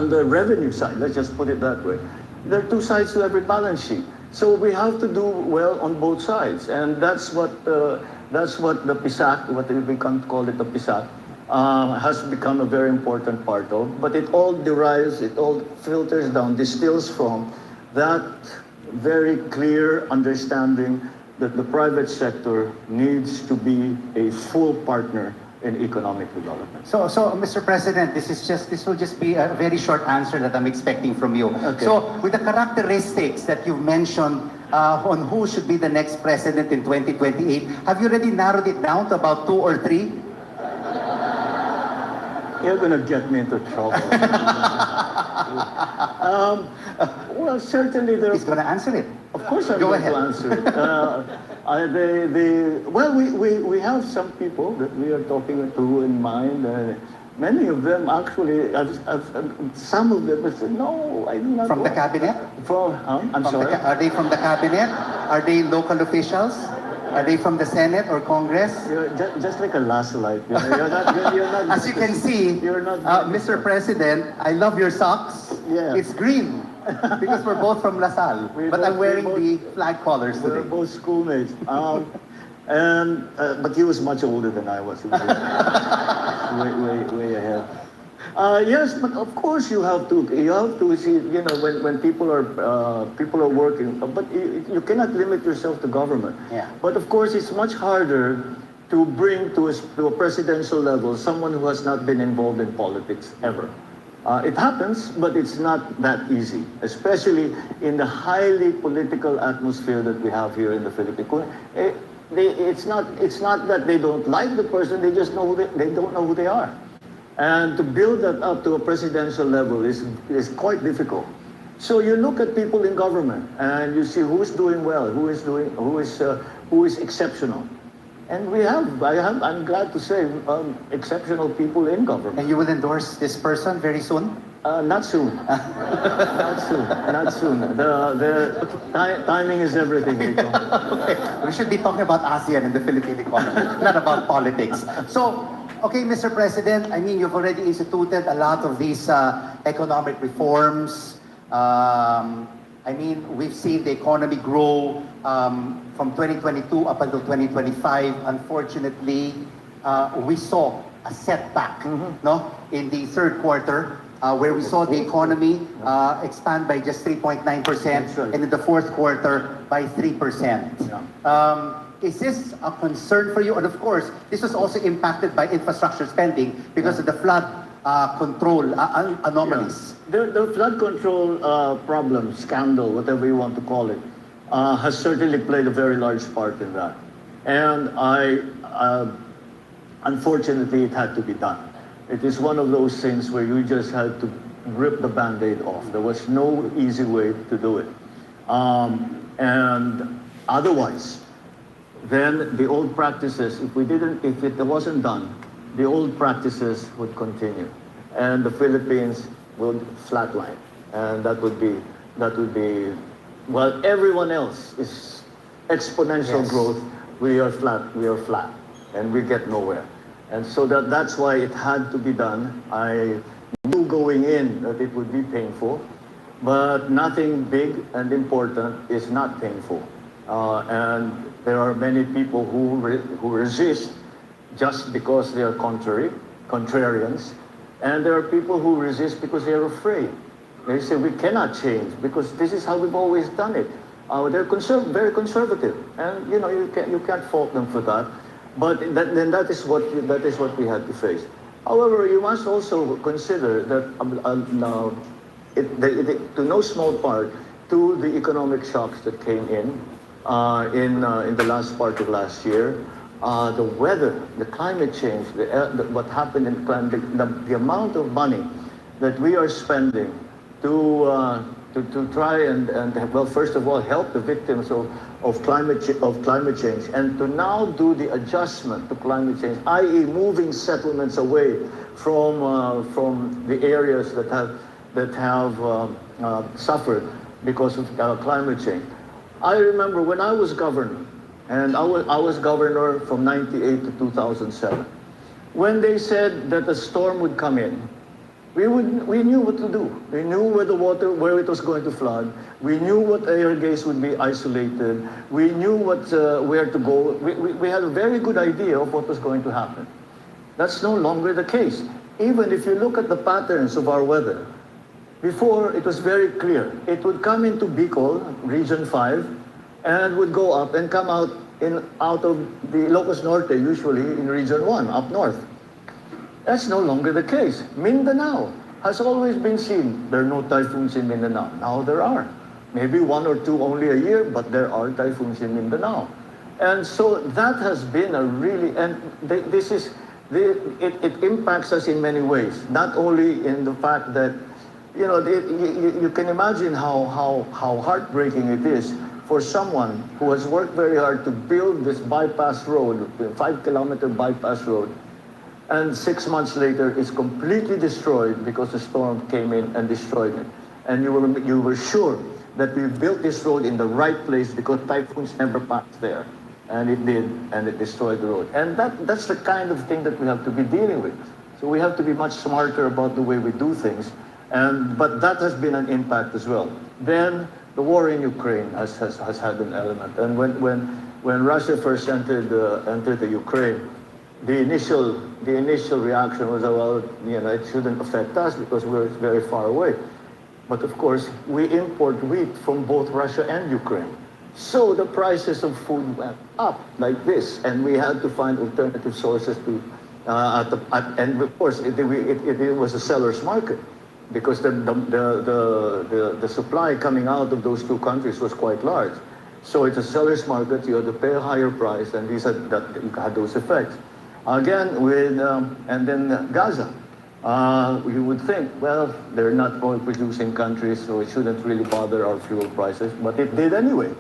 the revenue side. Let's just put it that way. There are two sides to every balance sheet, so we have to do well on both sides, and that's what the PISAC, what we can call it the PISAC. Has become a very important part of, but it all filters down, distills from that very clear understanding that the private sector needs to be a full partner in economic development. So, Mr. President, this will just be a very short answer that I'm expecting from you. Okay. So, with the characteristics that you've mentioned on who should be the next president in 2028, have you already narrowed it down to about 2 or 3? You're going to get me into trouble. Well, certainly there. He's going to answer it. Of course, I'm Go going ahead. to answer it. We have some people that we are talking to in mind. Many of them actually, some of them have said, no, I do not. From the cabinet? I'm sorry. Are they from the cabinet? Are they local officials? Are they from the Senate or Congress? You're just like a last light. You're not As you can see, you're not Mr. President, I love your socks. Yeah. It's green because we're both from LaSalle. But I'm wearing the flag colors We're today. both schoolmates. But he was much older than I was. He was way ahead. Yes, but of course you have to see, you know, when people are working, but you cannot limit yourself to government. Yeah. But of course it's much harder to bring to a presidential level someone who has not been involved in politics ever. It happens, but it's not that easy, especially in the highly political atmosphere that we have here in the Philippines. It's not that they don't like the person; they just they don't know who they are. And to build that up to a presidential level is quite difficult. So you look at people in government and you see who is doing well, who is exceptional. And I'm glad to say, exceptional people in government. And you will endorse this person very soon? Not soon. Not soon. Not soon. Timing is everything, Rico. Okay. We should be talking about ASEAN and the Philippine economy, not about politics. So, okay, Mr. President, I mean, you've already instituted a lot of these economic reforms. I mean, we've seen the economy grow from 2022 up until 2025. Unfortunately, we saw a setback, no, in the third quarter, where we saw the economy expand by just 3.9%, right. and in the fourth quarter by 3%. Is this a concern for you? And of course, this was also impacted by infrastructure spending because of the flood control anomalies. The flood control problem, scandal, whatever you want to call it, has certainly played a very large part in that. And unfortunately, it had to be done. It is one of those things where you just had to rip the Band-Aid off. There was no easy way to do it. And otherwise, then the old practices, if it wasn't done, the old practices would continue. And the Philippines would flatline. And that would be, while everyone else is exponential growth, we are flat, and we get nowhere. And so that's why it had to be done. I knew going in that it would be painful, but nothing big and important is not painful. And there are many people who resist just because they are contrarians, and there are people who resist because they are afraid. They say we cannot change because this is how we've always done it. They're very conservative, and you can't fault them for that. But then that is what we had to face. However, you must also consider that to no small part, to the economic shocks that came in the last part of last year, the weather, the climate change, what happened in climate, the amount of money that we are spending to try and well, first of all, help the victims of climate change, and to now do the adjustment to climate change, i.e., moving settlements away from the areas that have suffered because of climate change. I remember when I was governor, and I was governor from '98 to 2007. When they said that a storm would come in, we knew what to do. We knew where it was going to flood. We knew what airgates would be isolated. We knew where to go. We had a very good idea of what was going to happen. That's no longer the case. Even if you look at the patterns of our weather, before it was very clear. It would come into Bicol, Region 5, and would go up and come out of the Ilocos Norte, usually in Region 1, up north. That's no longer the case. Mindanao has always been seen. There are no typhoons in Mindanao. Now there are. Maybe one or two only a year, but there are typhoons in Mindanao. And so that has been a really, and it impacts us in many ways. Not only in the fact that, you can imagine how heartbreaking it is for someone who has worked very hard to build this bypass road, 5-kilometer bypass road, and 6 months later is completely destroyed because the storm came in and destroyed it. And you were sure that we built this road in the right place because typhoons never passed there. And it did, and it destroyed the road. And that's the kind of thing that we have to be dealing with. So we have to be much smarter about the way we do things. But that has been an impact as well. Then the war in Ukraine has had an element. And when Russia first entered the Ukraine, the initial reaction was, well, it shouldn't affect us because we're very far away. But of course, we import wheat from both Russia and Ukraine. So the prices of food went up like this, and we had to find alternative sources to, and of course, it was a seller's market because the supply coming out of those two countries was quite large. So it's a seller's market. You had to pay a higher price, and you had those effects. Again, and then Gaza. You would think, well, they're not oil-producing countries, so it shouldn't really bother our fuel prices, but it did anyway,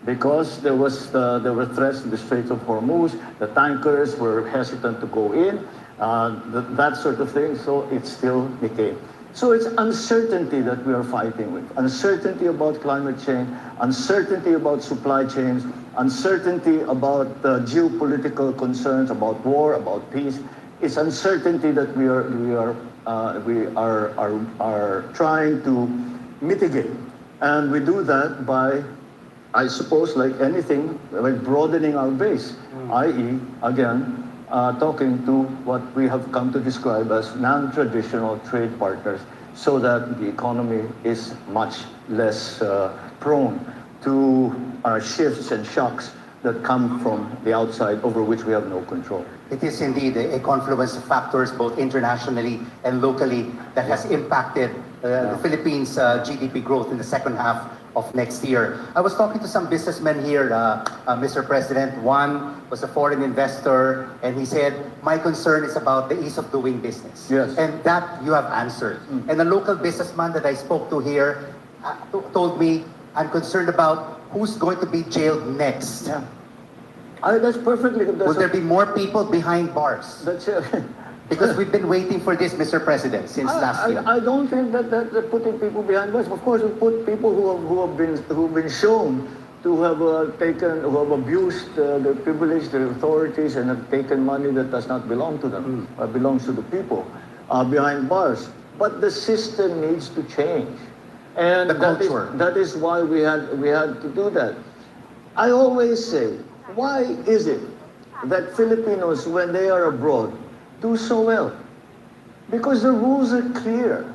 because there were threats to the Straits of Hormuz, the tankers were hesitant to go in, that sort of thing, so it still became. So it's uncertainty that we are fighting with. Uncertainty about climate change, uncertainty about supply chains, uncertainty about geopolitical concerns, about war, about peace. It's uncertainty that we are trying to mitigate. And we do that by, I suppose, like anything, like broadening our base, i.e., again, talking to what we have come to describe as non-traditional trade partners, so that the economy is much less prone to shifts and shocks that come from the outside over which we have no control. It is indeed a confluence of factors, both internationally and locally, that has impacted the Philippines' GDP growth in the second half of next year. I was talking to some businessmen here, Mr. President. One was a foreign investor, and he said, my concern is about the ease of doing business. Yes. And that you have answered. And a local businessman that I spoke to here told me, I'm concerned about who's going to be jailed next. Yeah. That's perfectly. Will there be more people behind bars? That's it. Because we've been waiting for this, Mr. President, since last year. I don't think that putting people behind bars. Of course, we put people who've been shown to have who have abused their privilege, their authorities, and have taken money that does not belong to them, belongs to the people, behind bars. But the system needs to change, and The culture. that is why we had to do that. I always say, why is it that Filipinos, when they are abroad, do so well? Because the rules are clear.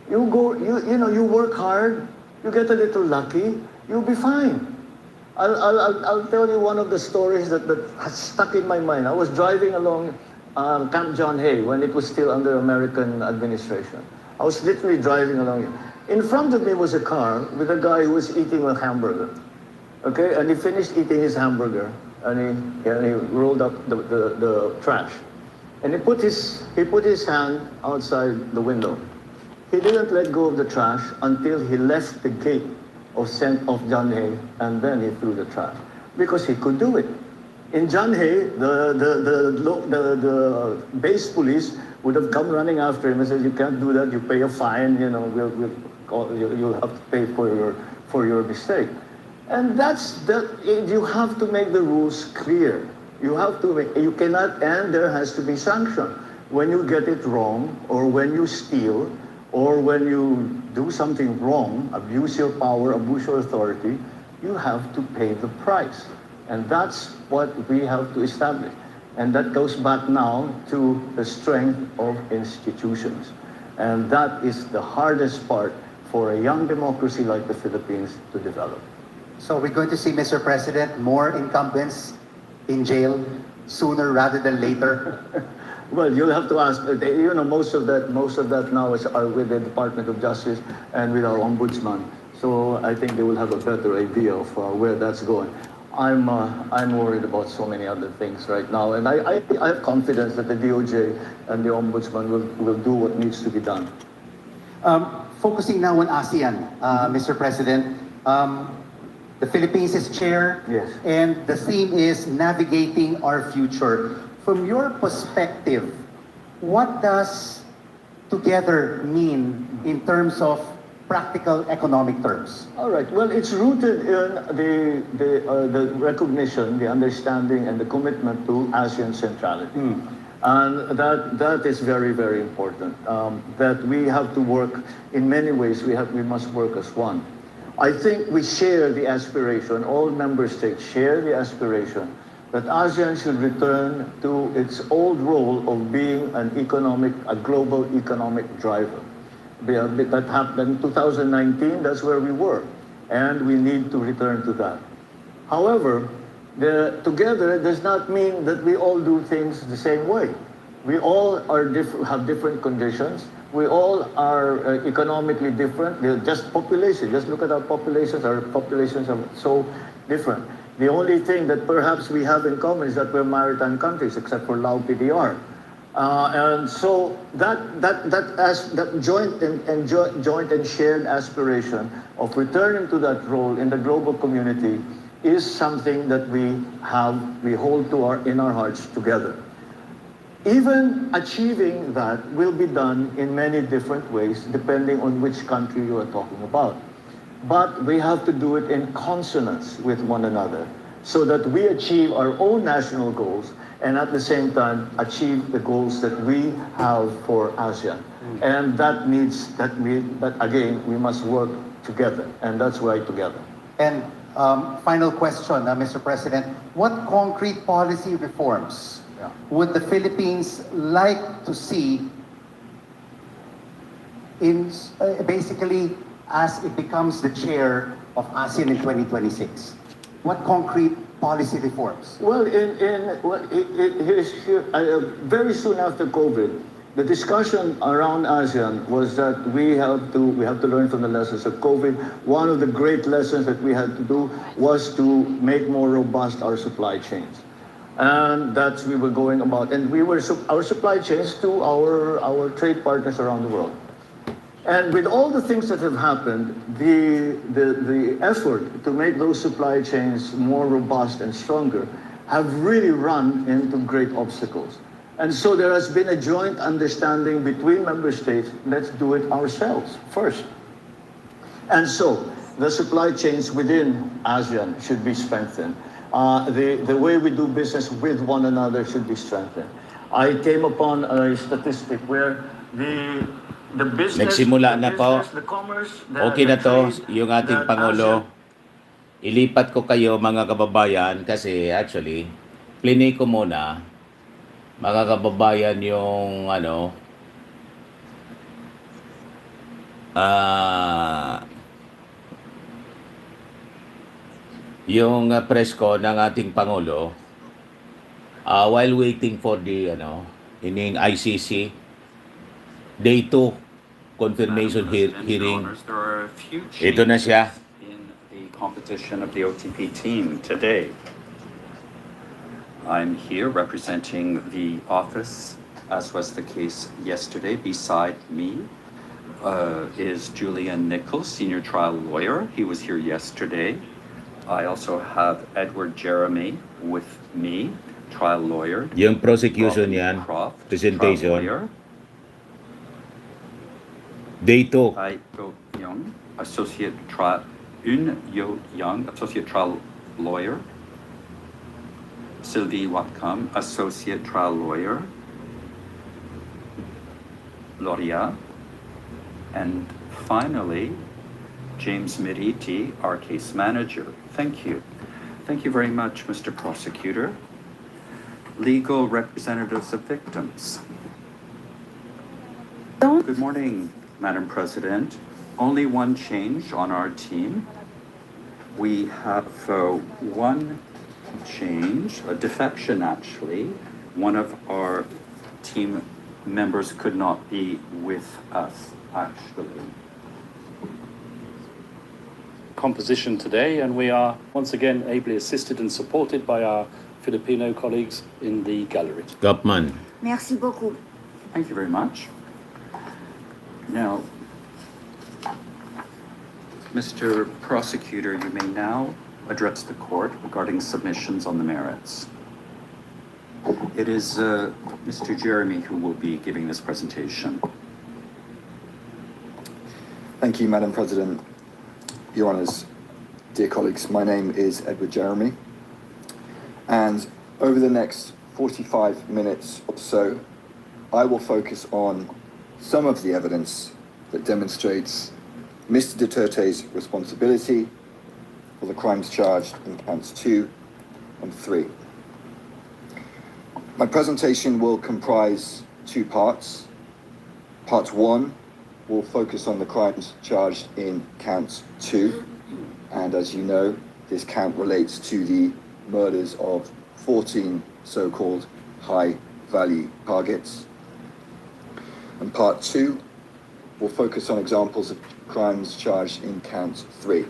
You go, you work hard, you get a little lucky, you'll be fine. I'll tell you one of the stories that has stuck in my mind. I was driving along Camp John Hay when it was still under American administration. I was literally driving along. In front of me was a car with a guy who was eating a hamburger. Okay, and he finished eating his hamburger, and he rolled up the trash. And he put his hand outside the window. He didn't let go of the trash until he left the gate of John Hay, and then he threw the trash, because he could do it. In John Hay, the base police would have come running after him and said, "You can't do that. You pay a fine. You'll have to pay for your mistake." And you have to make the rules clear. You cannot, and there has to be sanction. When you get it wrong, or when you steal, or when you do something wrong, abuse your power, abuse your authority, you have to pay the price. And that's what we have to establish. And that goes back now to the strength of institutions. And that is the hardest part for a young democracy like the Philippines to develop. So we're going to see, Mr. President, more incumbents in jail sooner rather than later. Well, you'll have to ask. Most of that now are with the Department of Justice and with our ombudsman. So I think they will have a better idea of where that's going. I'm worried about so many other things right now, and I have confidence that the DOJ and the ombudsman will do what needs to be done. Focusing now on ASEAN, Mr. President. The Philippines is chair, Yes. and the theme is navigating our future. From your perspective, what does together mean in terms of practical economic terms? All right. Well, it's rooted in the recognition, the understanding, and the commitment to ASEAN centrality. And that is very, very important. That we have to work in many ways. We must work as one. I think we share the aspiration, all member states share the aspiration that ASEAN should return to its old role of being a global economic driver. That happened in 2019, that's where we were, and we need to return to that. However, together does not mean that we all do things the same way. We all have different conditions. We all are economically different. They're just population. Just look at our populations. Our populations are so different. The only thing that perhaps we have in common is that we're maritime countries, except for Lao PDR. And so that joint and shared aspiration of returning to that role in the global community is something that we hold in our hearts together. Even achieving that will be done in many different ways depending on which country you are talking about. But we have to do it in consonance with one another so that we achieve our own national goals and at the same time achieve the goals that we have for ASEAN. And that again, we must work together, and that's why together. And final question, Mr. President, what concrete policy reforms would the Philippines like to see in basically as it becomes the chair of ASEAN in 2026? What concrete policy reforms? Well, very soon after COVID, the discussion around ASEAN was that we have to learn from the lessons of COVID. One of the great lessons that we had to do was to make more robust our supply chains. And that's we were going about, and our supply chains to our trade partners around the world. And with all the things that have happened, the effort to make those supply chains more robust and stronger have really run into great obstacles. And so there has been a joint understanding between member states, let's do it ourselves first. And so the supply chains within ASEAN should be strengthened. The way we do business with one another should be strengthened. I came upon a statistic where the business, Nagsimula na po. the commerce, Okay na to, trade yung ating that Pangulo. Ilipat ko kayo mga kababayan kasi actually, plinay ko muna, mga kababayan yung yung press ko ng ating Pangulo while waiting for the ining ICC Day 2 confirmation hearing. There are a few Ito na siya. in the composition of the OTP team today. I'm here representing the office, as was the case yesterday. Beside me is Julian Nichols, senior trial lawyer. He was here yesterday. I also have Edward Jeremy with me, trial lawyer. Yung prosecution Robin yan, Croft, presentation. trial lawyer. Day 2. Yo Young, associate trial lawyer. Sylvie Watcom, associate trial lawyer. Loria. And finally, James Miriti, our case manager. Thank you. Thank you very much, Mr. Prosecutor. Legal representatives of victims. Good morning, Madam President. Only one change on our team. We have one change, a defection actually. One of our team members could not be with us actually. Composition today, and we are once again ably assisted and supported by our Filipino colleagues in the gallery. Gapman. Merci beaucoup. Thank you very much. Now, Mr. Prosecutor, you may now address the court regarding submissions on the merits. It is Mr. Jeremy who will be giving this presentation. Thank you, Madam President. Your Honours, dear colleagues, my name is Edward Jeremy, and over the next 45 minutes or so, I will focus on some of the evidence that demonstrates Mr. Duterte's responsibility for the crimes charged in counts 2 and 3. My presentation will comprise two parts. Part 1 will focus on the crimes charged in count 2, and as you know, this count relates to the murders of 14 so-called high-value targets. And part 2 will focus on examples of crimes charged in count 3.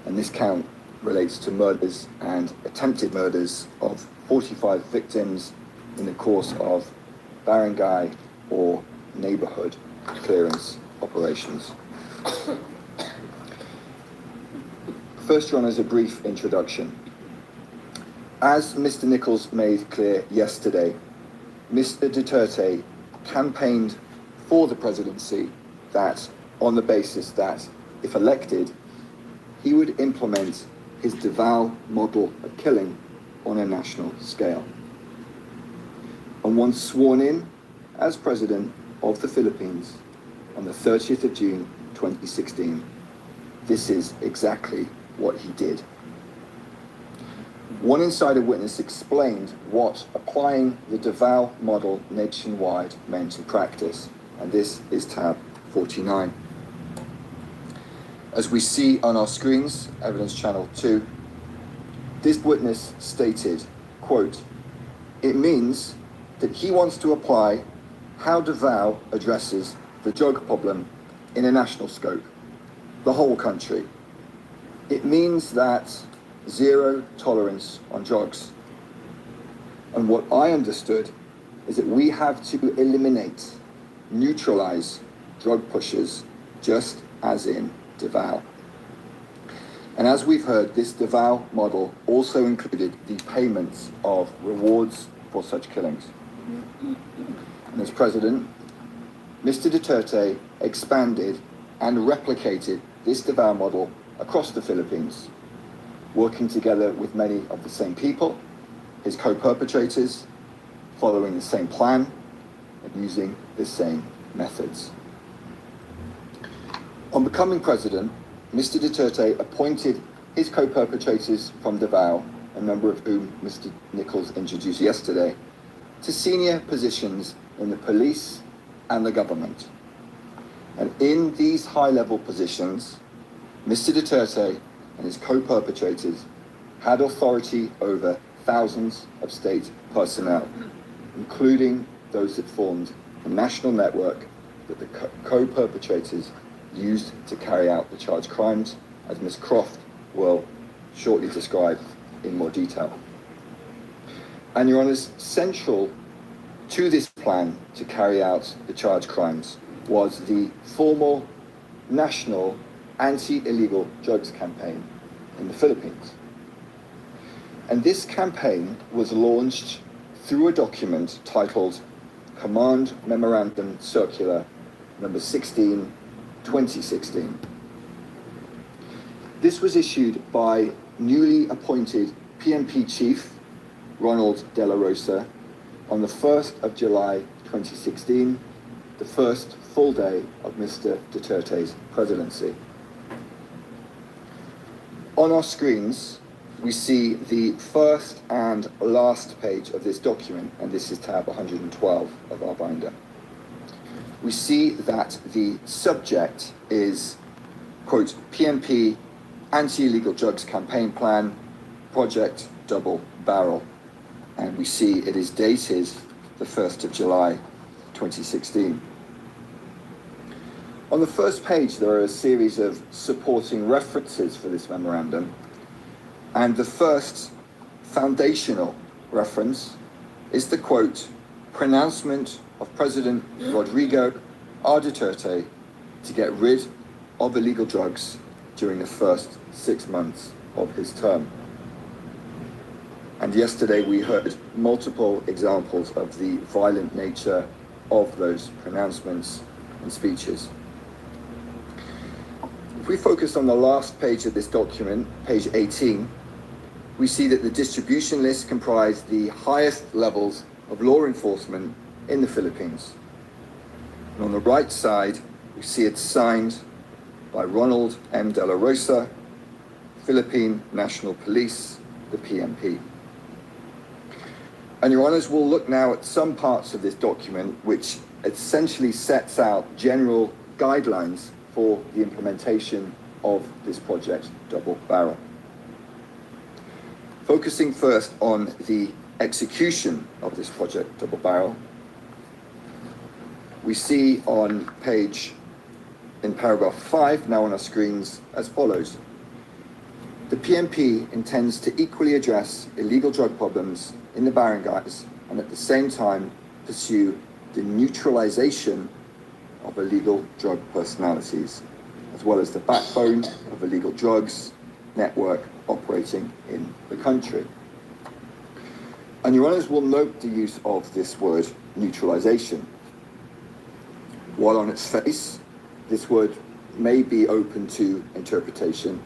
And this count relates to murders and attempted murders of 45 victims in the course of barangay or neighborhood clearance operations. First, Your Honour, is a brief introduction. As Mr. Nichols made clear yesterday, Mr. Duterte campaigned for the presidency that on the basis that, if elected, he would implement his Davao model of killing on a national scale. And once sworn in as president of the Philippines on the 30th of June 2016, this is exactly what he did. One insider witness explained what applying the Davao model nationwide meant in practice, and this is tab 49. As we see on our screens, Evidence Channel 2, this witness stated, quote, "It means that he wants to apply how Davao addresses the drug problem in a national scope, the whole country. It means that zero tolerance on drugs. And what I understood is that we have to eliminate, neutralize drug pushers, just as in Davao." And as we've heard, this Davao model also included the payments of rewards for such killings. And as president, Mr. Duterte expanded and replicated this Davao model across the Philippines, working together with many of the same people, his co-perpetrators, following the same plan and using the same methods. On becoming president, Mr. Duterte appointed his co-perpetrators from Davao, a number of whom Mr. Nichols introduced yesterday, to senior positions in the police and the government. And in these high-level positions, Mr. Duterte and his co-perpetrators had authority over thousands of state personnel, including those that formed the national network that the co-perpetrators used to carry out the charged crimes, as Ms. Croft will shortly describe in more detail. And Your Honours, central to this plan to carry out the charged crimes was the formal national anti-illegal drugs campaign in the Philippines. And this campaign was launched through a document titled Command Memorandum Circular number 16, 2016. This was issued by newly appointed PNP Chief Ronald De La Rosa on the 1st of July 2016, the first full day of Mr. Duterte's presidency. On our screens, we see the first and last page of this document, and this is tab 112 of our binder. We see that the subject is, quote, PNP Anti-Illegal Drugs Campaign Plan, Project Double Barrel. And we see it is dated the 1st of July 2016. On the first page, there are a series of supporting references for this memorandum. And the first foundational reference is the quote, pronouncement of President Rodrigo R. Duterte to get rid of illegal drugs during the first 6 months of his term. And yesterday we heard multiple examples of the violent nature of those pronouncements and speeches. If we focus on the last page of this document, page 18, we see that the distribution list comprised the highest levels of law enforcement in the Philippines. And on the right side, we see it signed by Ronald M. De La Rosa, Philippine National Police, the PNP. And Your Honours, we'll look now at some parts of this document which essentially sets out general guidelines for the implementation of this project, Double Barrel. Focusing first on the execution of this project, Double Barrel, we see on page, in paragraph 5, now on our screens, as follows. The PNP intends to equally address illegal drug problems in the barangays and at the same time pursue the neutralization of illegal drug personalities, as well as the backbone of illegal drugs network operating in the country. And Your Honours will note the use of this word neutralization. While on its face, this word may be open to interpretation,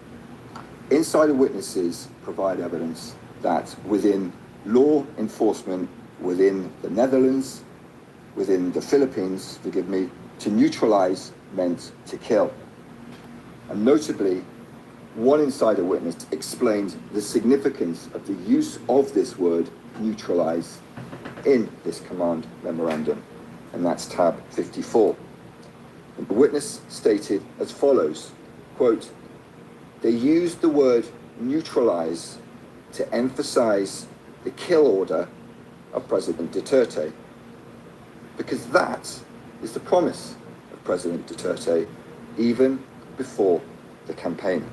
insider witnesses provide evidence that within law enforcement within the Netherlands, within the Philippines, forgive me, to neutralize meant to kill. And notably, one insider witness explained the significance of the use of this word neutralize in this command memorandum, and that's tab 54. And the witness stated as follows, quote, "They used the word neutralize to emphasize the kill order of President Duterte, because that is the promise of President Duterte even before the campaign."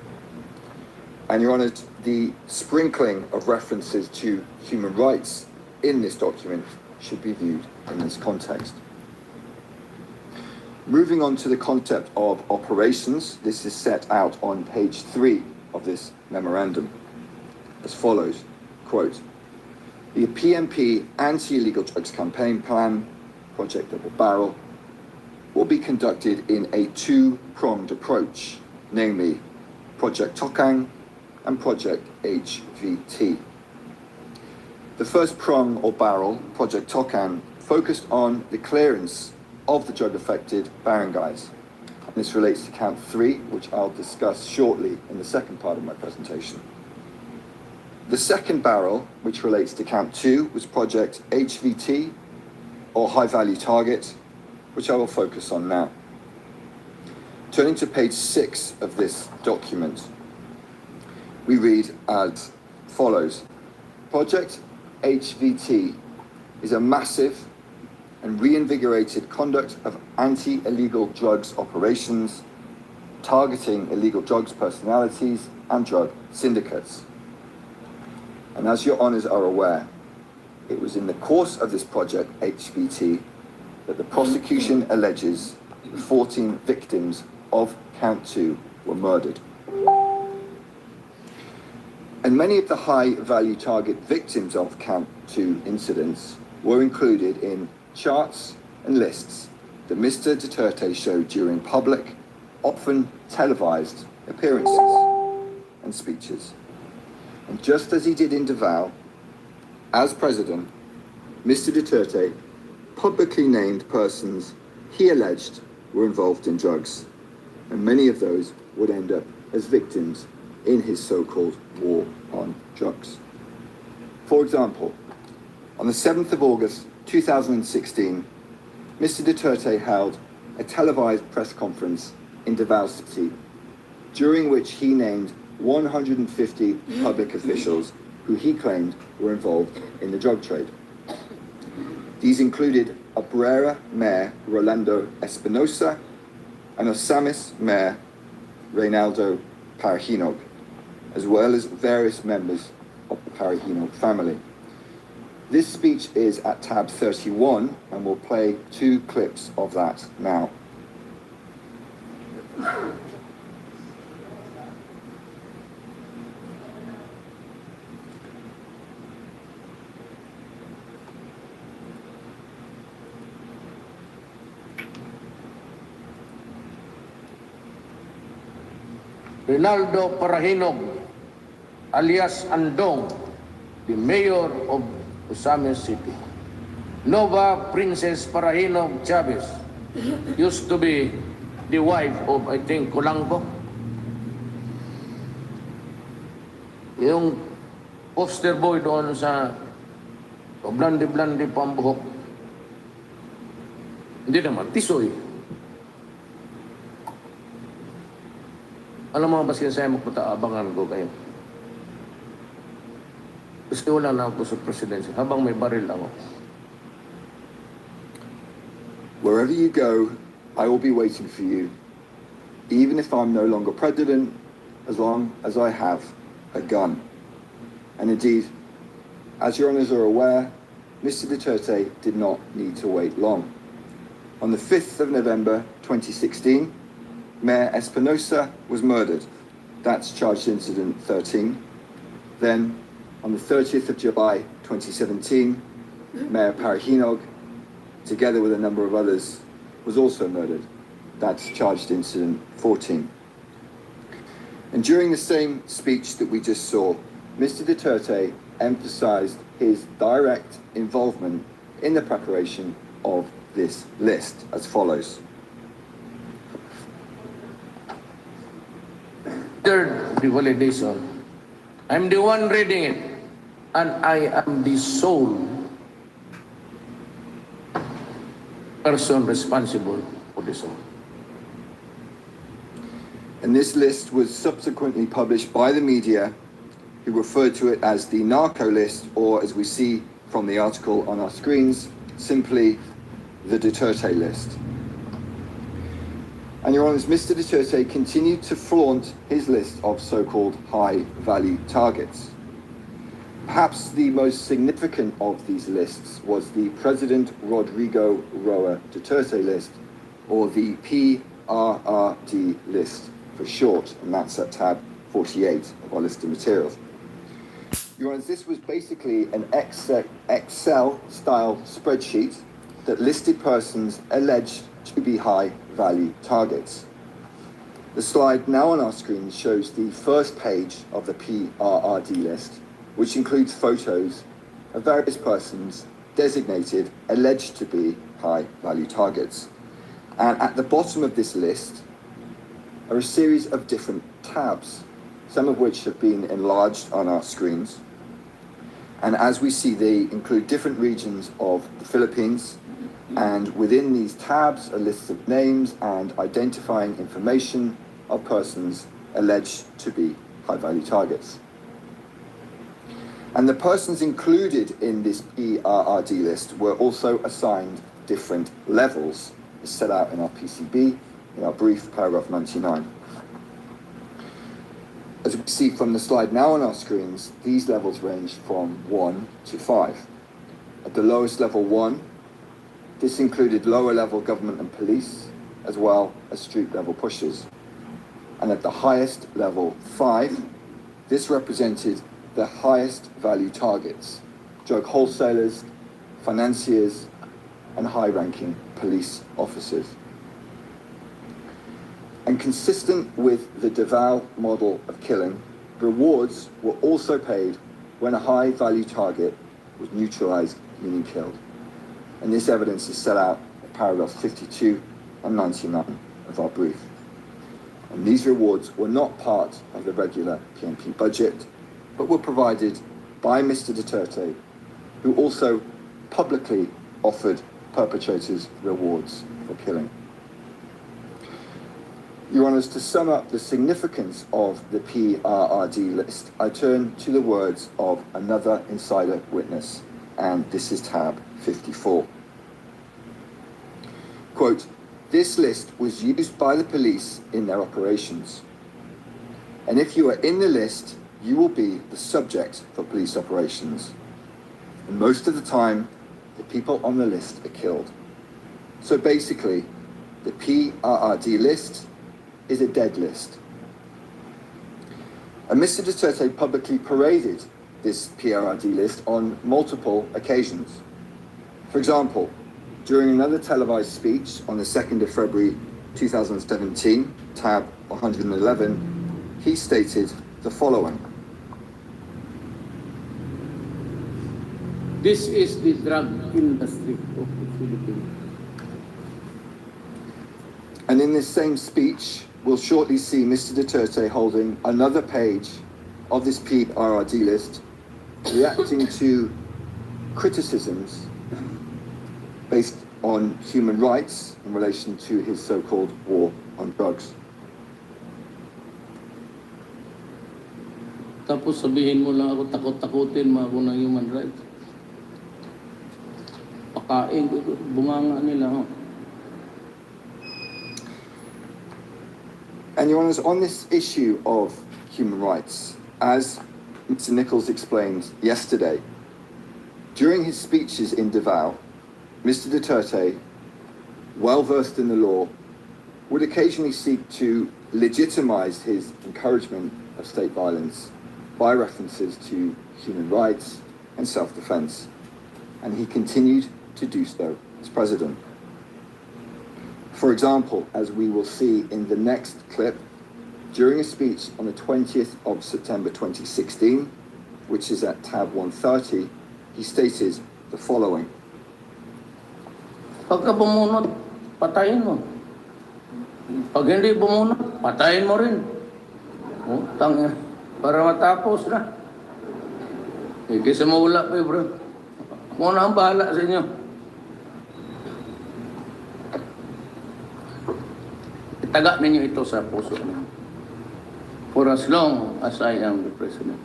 And Your Honour, the sprinkling of references to human rights in this document should be viewed in this context. Moving on to the concept of operations, this is set out on page 3 of this memorandum as follows, quote, "The PMP anti-illegal drugs campaign plan, Project Double Barrel, will be conducted in a two-pronged approach, namely Project Tokang and Project HVT. The first prong or barrel, Project Tokang, focused on the clearance of the drug-affected barangays. This relates to count 3, which I'll discuss shortly in the second part of my presentation. The second barrel, which relates to count 2, was Project HVT, or High Value Target, which I will focus on now. Turning to page 6 of this document, we read as follows. Project HVT is a massive and reinvigorated conduct of anti-illegal drugs operations, targeting illegal drugs personalities and drug syndicates. And as your honours are aware, it was in the course of this project HVT that the prosecution alleges the 14 victims of count 2 were murdered. And many of the high-value target victims of count 2 incidents were included in charts and lists that Mr. Duterte showed during public, often televised appearances and speeches. And just as he did in Davao, as president, Mr. Duterte publicly named persons he alleged were involved in drugs, and many of those would end up as victims in his so-called war on drugs. For example, on the 7th of August 2016, Mr. Duterte held a televised press conference in Davao City, during which he named 150 public officials who he claimed were involved in the drug trade. These included Abrera Mayor Rolando Espinosa and Osamis Mayor Reynaldo Parahinog, as well as various members of the Parahinog family. This speech is at tab 31, and we'll play 2 clips of that now. Reynaldo Parahinog, alias Andong, the mayor of Osamis City. Nova Princess Parahinog Chavez used to be the wife of, I think, Colangco. Yung poster boy doon sa blandi-blandi pambuhok. Hindi naman, tisoy. Alam mo ba siya magpataabangan ko kayo? Gusto wala na ako sa presidency habang may baril ako. Wherever you go, I will be waiting for you, even if I'm no longer president, as long as I have a gun. And indeed, as your honours are aware, Mr. Duterte did not need to wait long. On the 5th of November 2016, Mayor Espinosa was murdered. That's charged incident 13. Then, on the 30th of July 2017, Mayor Parahinog together with a number of others, was also murdered. That's charged incident 14. And during the same speech that we just saw, Mr. Duterte emphasized his direct involvement in the preparation of this list as follows. Third, the validation. I'm the one reading it, and I am the sole person responsible for this all. And this list was subsequently published by the media, who referred to it as the narco list, or as we see from the article on our screens, simply the Duterte list. And Your Honours, Mr. Duterte continued to flaunt his list of so-called high-value targets. Perhaps the most significant of these lists was the President Rodrigo Roa Duterte list, or the PRRD list for short, and that's at tab 48 of our list of materials. Your Honours, this was basically an Excel-style spreadsheet that listed persons alleged to be high-value targets. The slide now on our screen shows the first page of the PRRD list, which includes photos of various persons designated alleged to be high-value targets. And at the bottom of this list are a series of different tabs, some of which have been enlarged on our screens. And as we see, they include different regions of the Philippines, and within these tabs are lists of names and identifying information of persons alleged to be high-value targets. And the persons included in this PRRD list were also assigned different levels, as set out in our PCB, in our brief, paragraph 99. As we see from the slide now on our screens, these levels range from 1 to 5. At the lowest level 1, this included lower level government and police, as well as street level pushers. And at the highest level 5, this represented the highest value targets, drug wholesalers, financiers, and high-ranking police officers. And consistent with the Davao model of killing, rewards were also paid when a high-value target was neutralized, meaning killed. And this evidence is set out in paragraphs 52 and 99 of our brief. And these rewards were not part of the regular PNP budget, but were provided by Mr. Duterte, who also publicly offered perpetrators rewards for killing. Your Honours, to sum up the significance of the PRRD list, I turn to the words of another insider witness, and this is tab 54. Quote, "This list was used by the police in their operations. And if you are in the list, you will be the subject for police operations. And most of the time, the people on the list are killed. So basically, the PRRD list is a dead list." And Mr. Duterte publicly paraded this PRRD list on multiple occasions. For example, during another televised speech on the 2nd of February 2017, tab 111, he stated the following. This is the drug industry of the Philippines. And in this same speech, we'll shortly see Mr. Duterte holding another page of this PRRD list, reacting to criticisms based on human rights in relation to his so-called war on drugs. Tapos sabihin mo lang ako takot-takutin mo ako ng human rights. Pakain, bunganga nila. And Your Honours, on this issue of human rights, as Mr. Nichols explained yesterday, during his speeches in Davao, Mr. Duterte, well versed in the law, would occasionally seek to legitimize his encouragement of state violence by references to human rights and self-defense. And he continued to do so as president. For example, as we will see in the next clip, during a speech on the 20th of September 2016, which is at tab 130, he stated the following. Pagka bumunot, patayin mo. Pag hindi bumunot, patayin mo rin. Oh, tangina. Para matapos na. Eh, kaysa mawala pa, bro. Ako na ang bahala sa inyo. Itaga ninyo ito sa puso niyo. For as long as I am the president,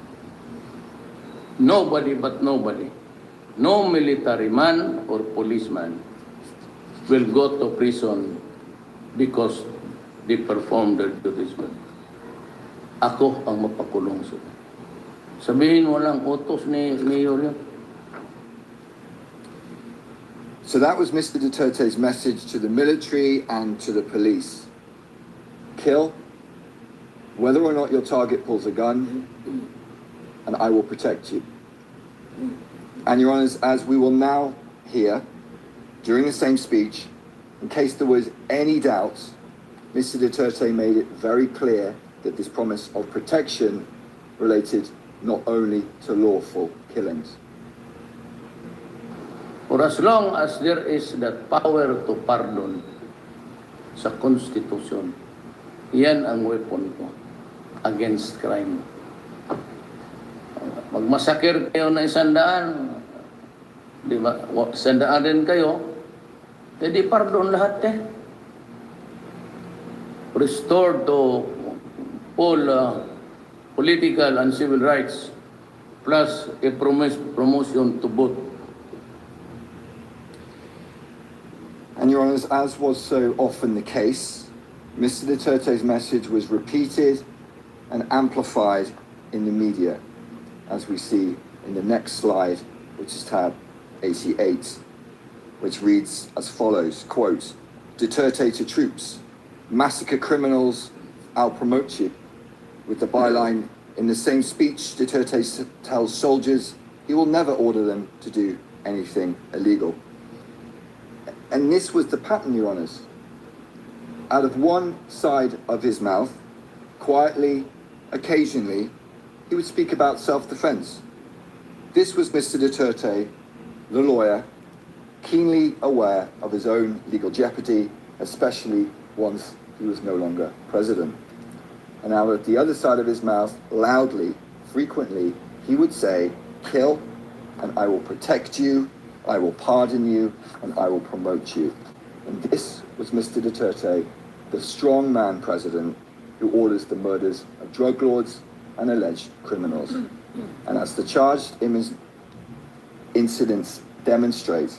nobody but nobody, no military man or policeman will go to prison because they perform their duties well. Ako ang mapakulong sila. Sabihin mo lang, utos ni Mayor yun. So that was Mr. Duterte's message to the military and to the police. Kill, whether or not your target pulls a gun, and I will protect you. And Your Honours, as we will now hear, during the same speech, in case there was any doubt, Mr. Duterte made it very clear that this promise of protection related not only to lawful killings. For as long as there is that power to pardon sa Constitution, yan ang weapon ko against crime. Magmasakir kayo na 100, di ba? 100 din kayo, hindi pardon lahat eh. Restore to full political and civil rights plus a promotion to both. And Your Honours, as was so often the case, Mr. Duterte's message was repeated and amplified in the media, as we see in the next slide, which is tab 88, which reads as follows, quote, Duterte to troops, massacre criminals, I'll promote you. With the byline, in the same speech, Duterte tells soldiers he will never order them to do anything illegal. And this was the pattern, Your Honours. Out of one side of his mouth, quietly, occasionally, he would speak about self-defense. This was Mr. Duterte, the lawyer, keenly aware of his own legal jeopardy, especially once he was no longer president. And out of the other side of his mouth, loudly, frequently, he would say, kill, and I will protect you, I will pardon you, and I will promote you. And this was Mr. Duterte, the strong man president who orders the murders of drug lords and alleged criminals. And as the charged incidents demonstrate,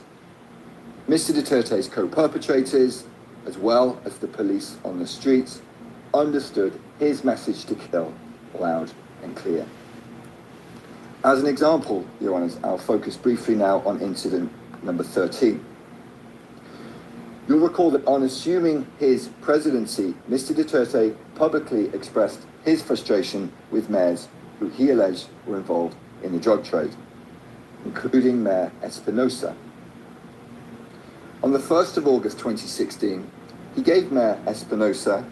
Mr. Duterte's co-perpetrators, as well as the police on the streets, understood his message to kill loud and clear. As an example, Your Honours, I'll focus briefly now on incident number 13. You'll recall that on assuming his presidency, Mr. Duterte publicly expressed his frustration with mayors who he alleged were involved in the drug trade, including Mayor Espinosa. On the 1st of August 2016, he gave Mayor Espinosa,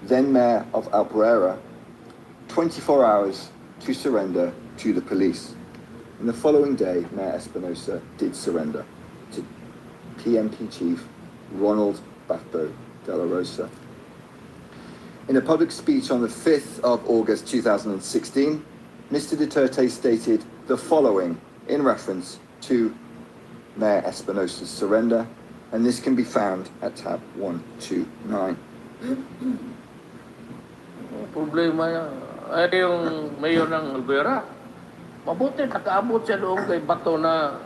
then Mayor of Albuera, 24 hours to surrender to the police. And the following day, Mayor Espinosa did surrender to PMP Chief Ronald Bato de la Rosa. In a public speech on the 5th of August 2016, Mr. Duterte stated the following in reference to Mayor Espinosa's surrender, and this can be found at tab 129. Problema niya, ay yung mayor ng Albuera. Mabuti, nakaabot siya doon kay Bato na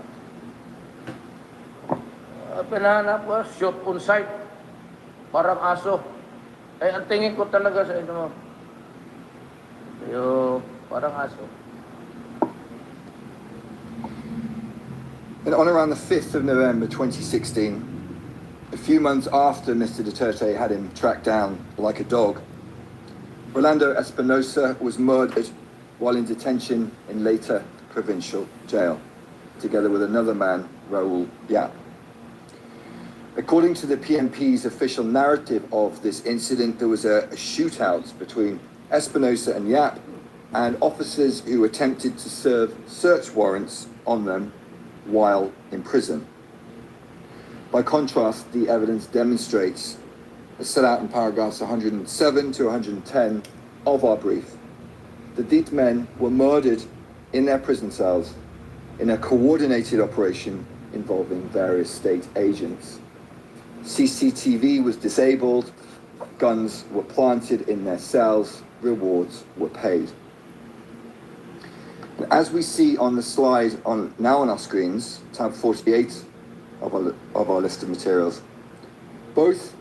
pinahanap ko, shot on sight, parang aso. Ay, ang tingin ko talaga sa inyo, yung parang aso. And on around the 5th of November 2016, a few months after Mr. Duterte had him tracked down like a dog, Rolando Espinosa was murdered while in detention in Leyte Provincial Jail, together with another man, Raul Yap. According to the PNP's official narrative of this incident, there was a shootout between Espinosa and Yap and officers who attempted to serve search warrants on them while in prison. By contrast, the evidence demonstrates, as set out in paragraphs 107 to 110 of our brief, that these men were murdered in their prison cells in a coordinated operation involving various state agents. CCTV was disabled, guns were planted in their cells, rewards were paid. And as we see on the slide now on our screens, tab 48 of our list of materials, both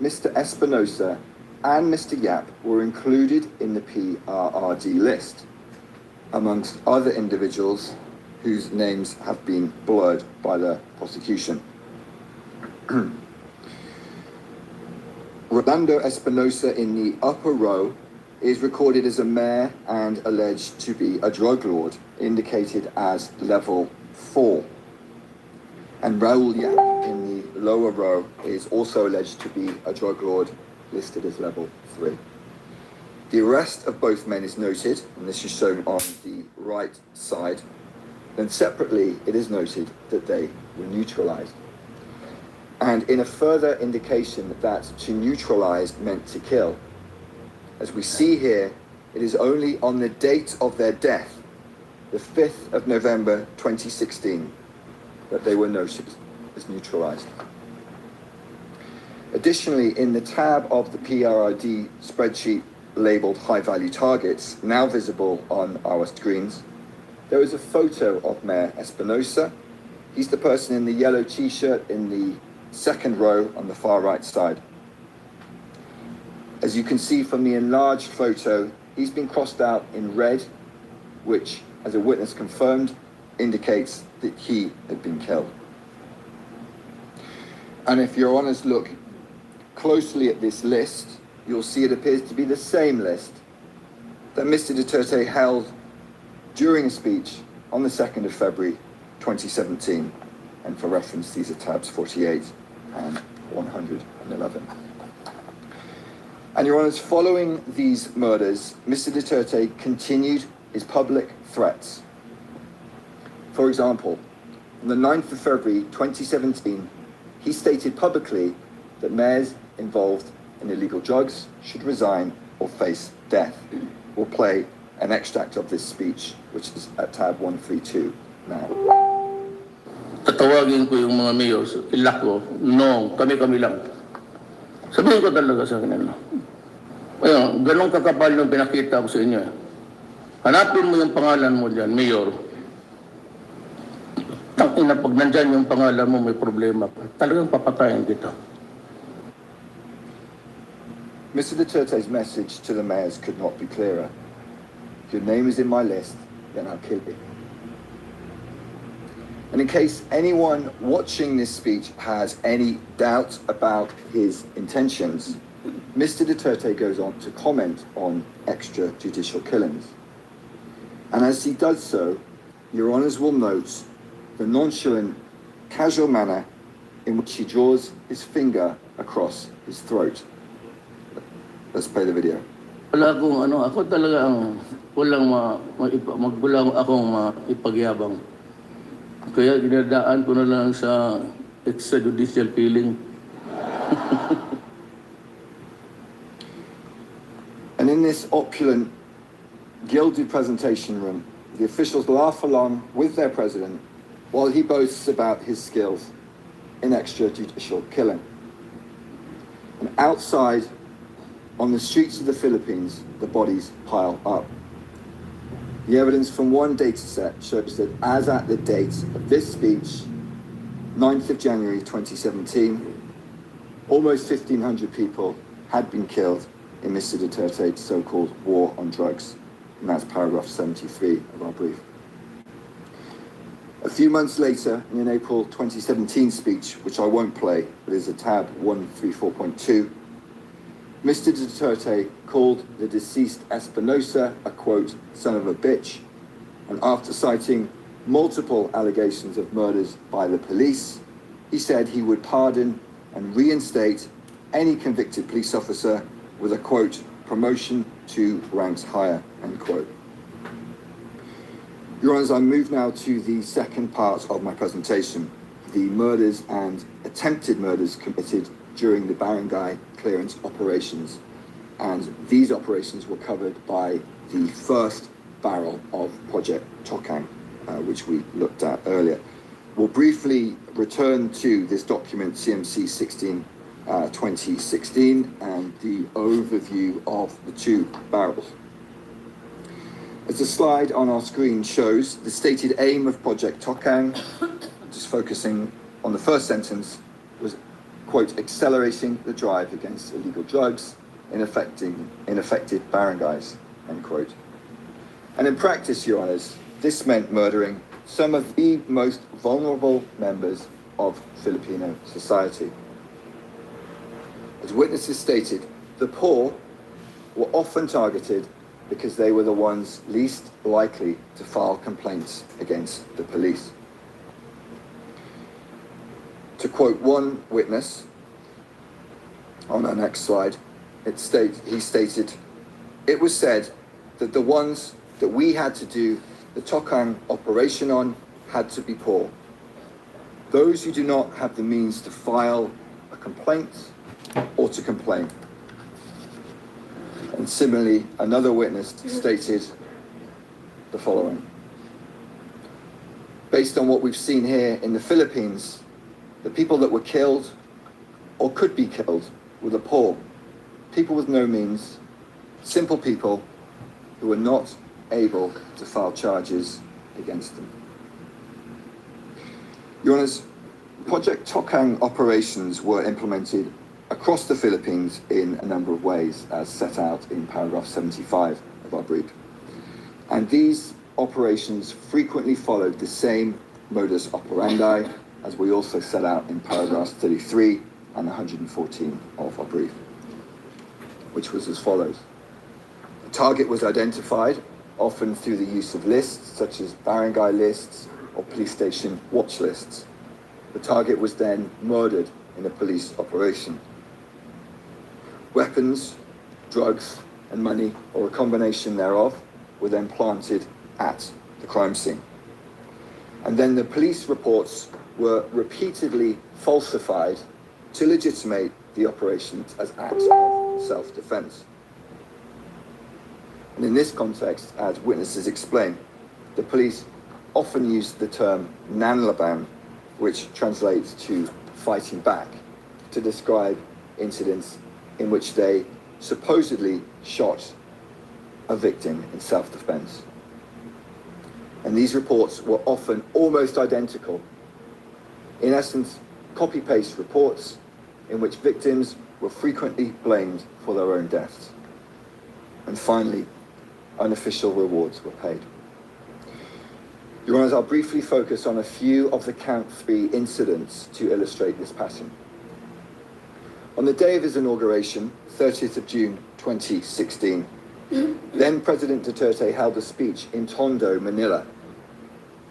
Mr. Espinosa and Mr. Yap were included in the PRRD list, amongst other individuals whose names have been blurred by the prosecution. Rolando Espinosa in the upper row is recorded as a mayor and alleged to be a drug lord, indicated as level 4. And Raul Yap in the lower row is also alleged to be a drug lord, listed as level 3. The arrest of both men is noted, and this is shown on the right side. Then separately, it is noted that they were neutralized. And in a further indication that to neutralize meant to kill, as we see here, it is only on the date of their death, the 5th of November 2016, that they were noted as neutralized. Additionally, in the tab of the PRRD spreadsheet labeled high value targets, now visible on our screens, there is a photo of Mayor Espinosa. He's the person in the yellow t-shirt in the second row on the far right side. As you can see from the enlarged photo, he's been crossed out in red, which, as a witness confirmed, indicates that he had been killed. And if your honours look closely at this list, you'll see it appears to be the same list that Mr. Duterte held during a speech on the 2nd of February 2017. And for reference, these are tabs 48 and 111. And your honours, following these murders, Mr. Duterte continued his public threats. For example, on the 9th of February 2017, he stated publicly that mayors involved in illegal drugs should resign or face death. We'll play an extract of this speech, which is at tab 132 now. Tatawagin ko yung mga mayors, ilak ko, no, kami-kami lang. Sabihin ko talaga sa kanila. Ayun, ganun kakapal yung pinakita ko sa inyo. Hanapin mo yung pangalan mo dyan, mayor. Tangina, pag nandyan yung pangalan mo, may problema. Talagang papatayin kita. Mr. Duterte's message to the mayors could not be clearer. If your name is in my list, then I'll kill you. And in case anyone watching this speech has any doubt about his intentions, Mr. Duterte goes on to comment on extrajudicial killings. And as he does so, your honours will note the nonchalant, casual manner in which he draws his finger across his throat. Let's play the video. Wala akong ano, ako talaga ang magbulang akong ipagyabang. Kaya dinadaan ko na lang sa extrajudicial killing. And in this opulent, gilded presentation room, the officials laugh along with their president while he boasts about his skills in extrajudicial killing. And outside, on the streets of the Philippines, the bodies pile up. The evidence from one data set shows that as at the date of this speech, 9th of January 2017, almost 1,500 people had been killed in Mr. Duterte's so-called war on drugs. And that's paragraph 73 of our brief. A few months later, in an April 2017 speech, which I won't play, but is a tab 134.2, Mr. Duterte called the deceased Espinosa a, quote, son of a bitch, and after citing multiple allegations of murders by the police, he said he would pardon and reinstate any convicted police officer with a, quote, promotion to ranks higher, end quote. Your Honours, I move now to the second part of my presentation, the murders and attempted murders committed during the barangay clearance operations. And these operations were covered by the first barrel of Project Tokang, which we looked at earlier. We'll briefly return to this document, CMC 16, 2016, and the overview of the two barrels. As the slide on our screen shows, the stated aim of Project Tokang, just focusing on the first sentence, was, quote, accelerating the drive against illegal drugs in affected barangays, end quote. And in practice, Your Honours, this meant murdering some of the most vulnerable members of Filipino society. As witnesses stated, the poor were often targeted because they were the ones least likely to file complaints against the police. To quote one witness on our next slide, he stated, "It was said that the ones that we had to do the Tokang operation on had to be poor. Those who do not have the means to file a complaint or to complain." And similarly, another witness stated the following: "Based on what we've seen here in the Philippines, the people that were killed or could be killed were the poor, people with no means, simple people who were not able to file charges against them." Your Honours, Project Tokang operations were implemented across the Philippines in a number of ways, as set out in paragraph 75 of our brief. And these operations frequently followed the same modus operandi as we also set out in paragraphs 33 and 114 of our brief, which was as follows. The target was identified, often through the use of lists, such as barangay lists or police station watch lists. The target was then murdered in a police operation. Weapons, drugs, and money, or a combination thereof, were then planted at the crime scene. And then the police reports were repeatedly falsified to legitimate the operations as acts of self-defense. And in this context, as witnesses explain, the police often used the term nanlaban, which translates to fighting back, to describe incidents in which they supposedly shot a victim in self-defense. And these reports were often almost identical. In essence, copy-paste reports in which victims were frequently blamed for their own deaths. And finally, unofficial rewards were paid. Your Honours, I'll briefly focus on a few of the Count 3 incidents to illustrate this pattern. On the day of his inauguration, 30th of June 2016, then President Duterte held a speech in Tondo, Manila,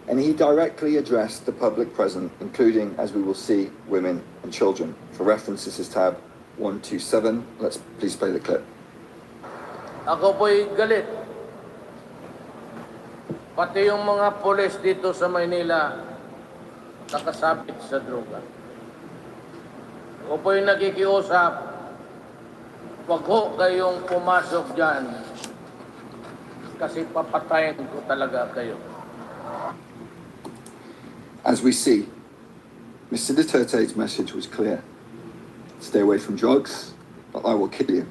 and he directly addressed the public present, including, as we will see, women and children. For reference, this is tab 127. Let's please play the clip. Ako po'y galit. Pati yung mga pulis dito sa Maynila nakasabit sa droga. Ako po'y nakikiusap, wag ho kayong pumasok dyan kasi papatayin ko talaga kayo. As we see, Mr. Duterte's message was clear. Stay away from drugs, or I will kill you.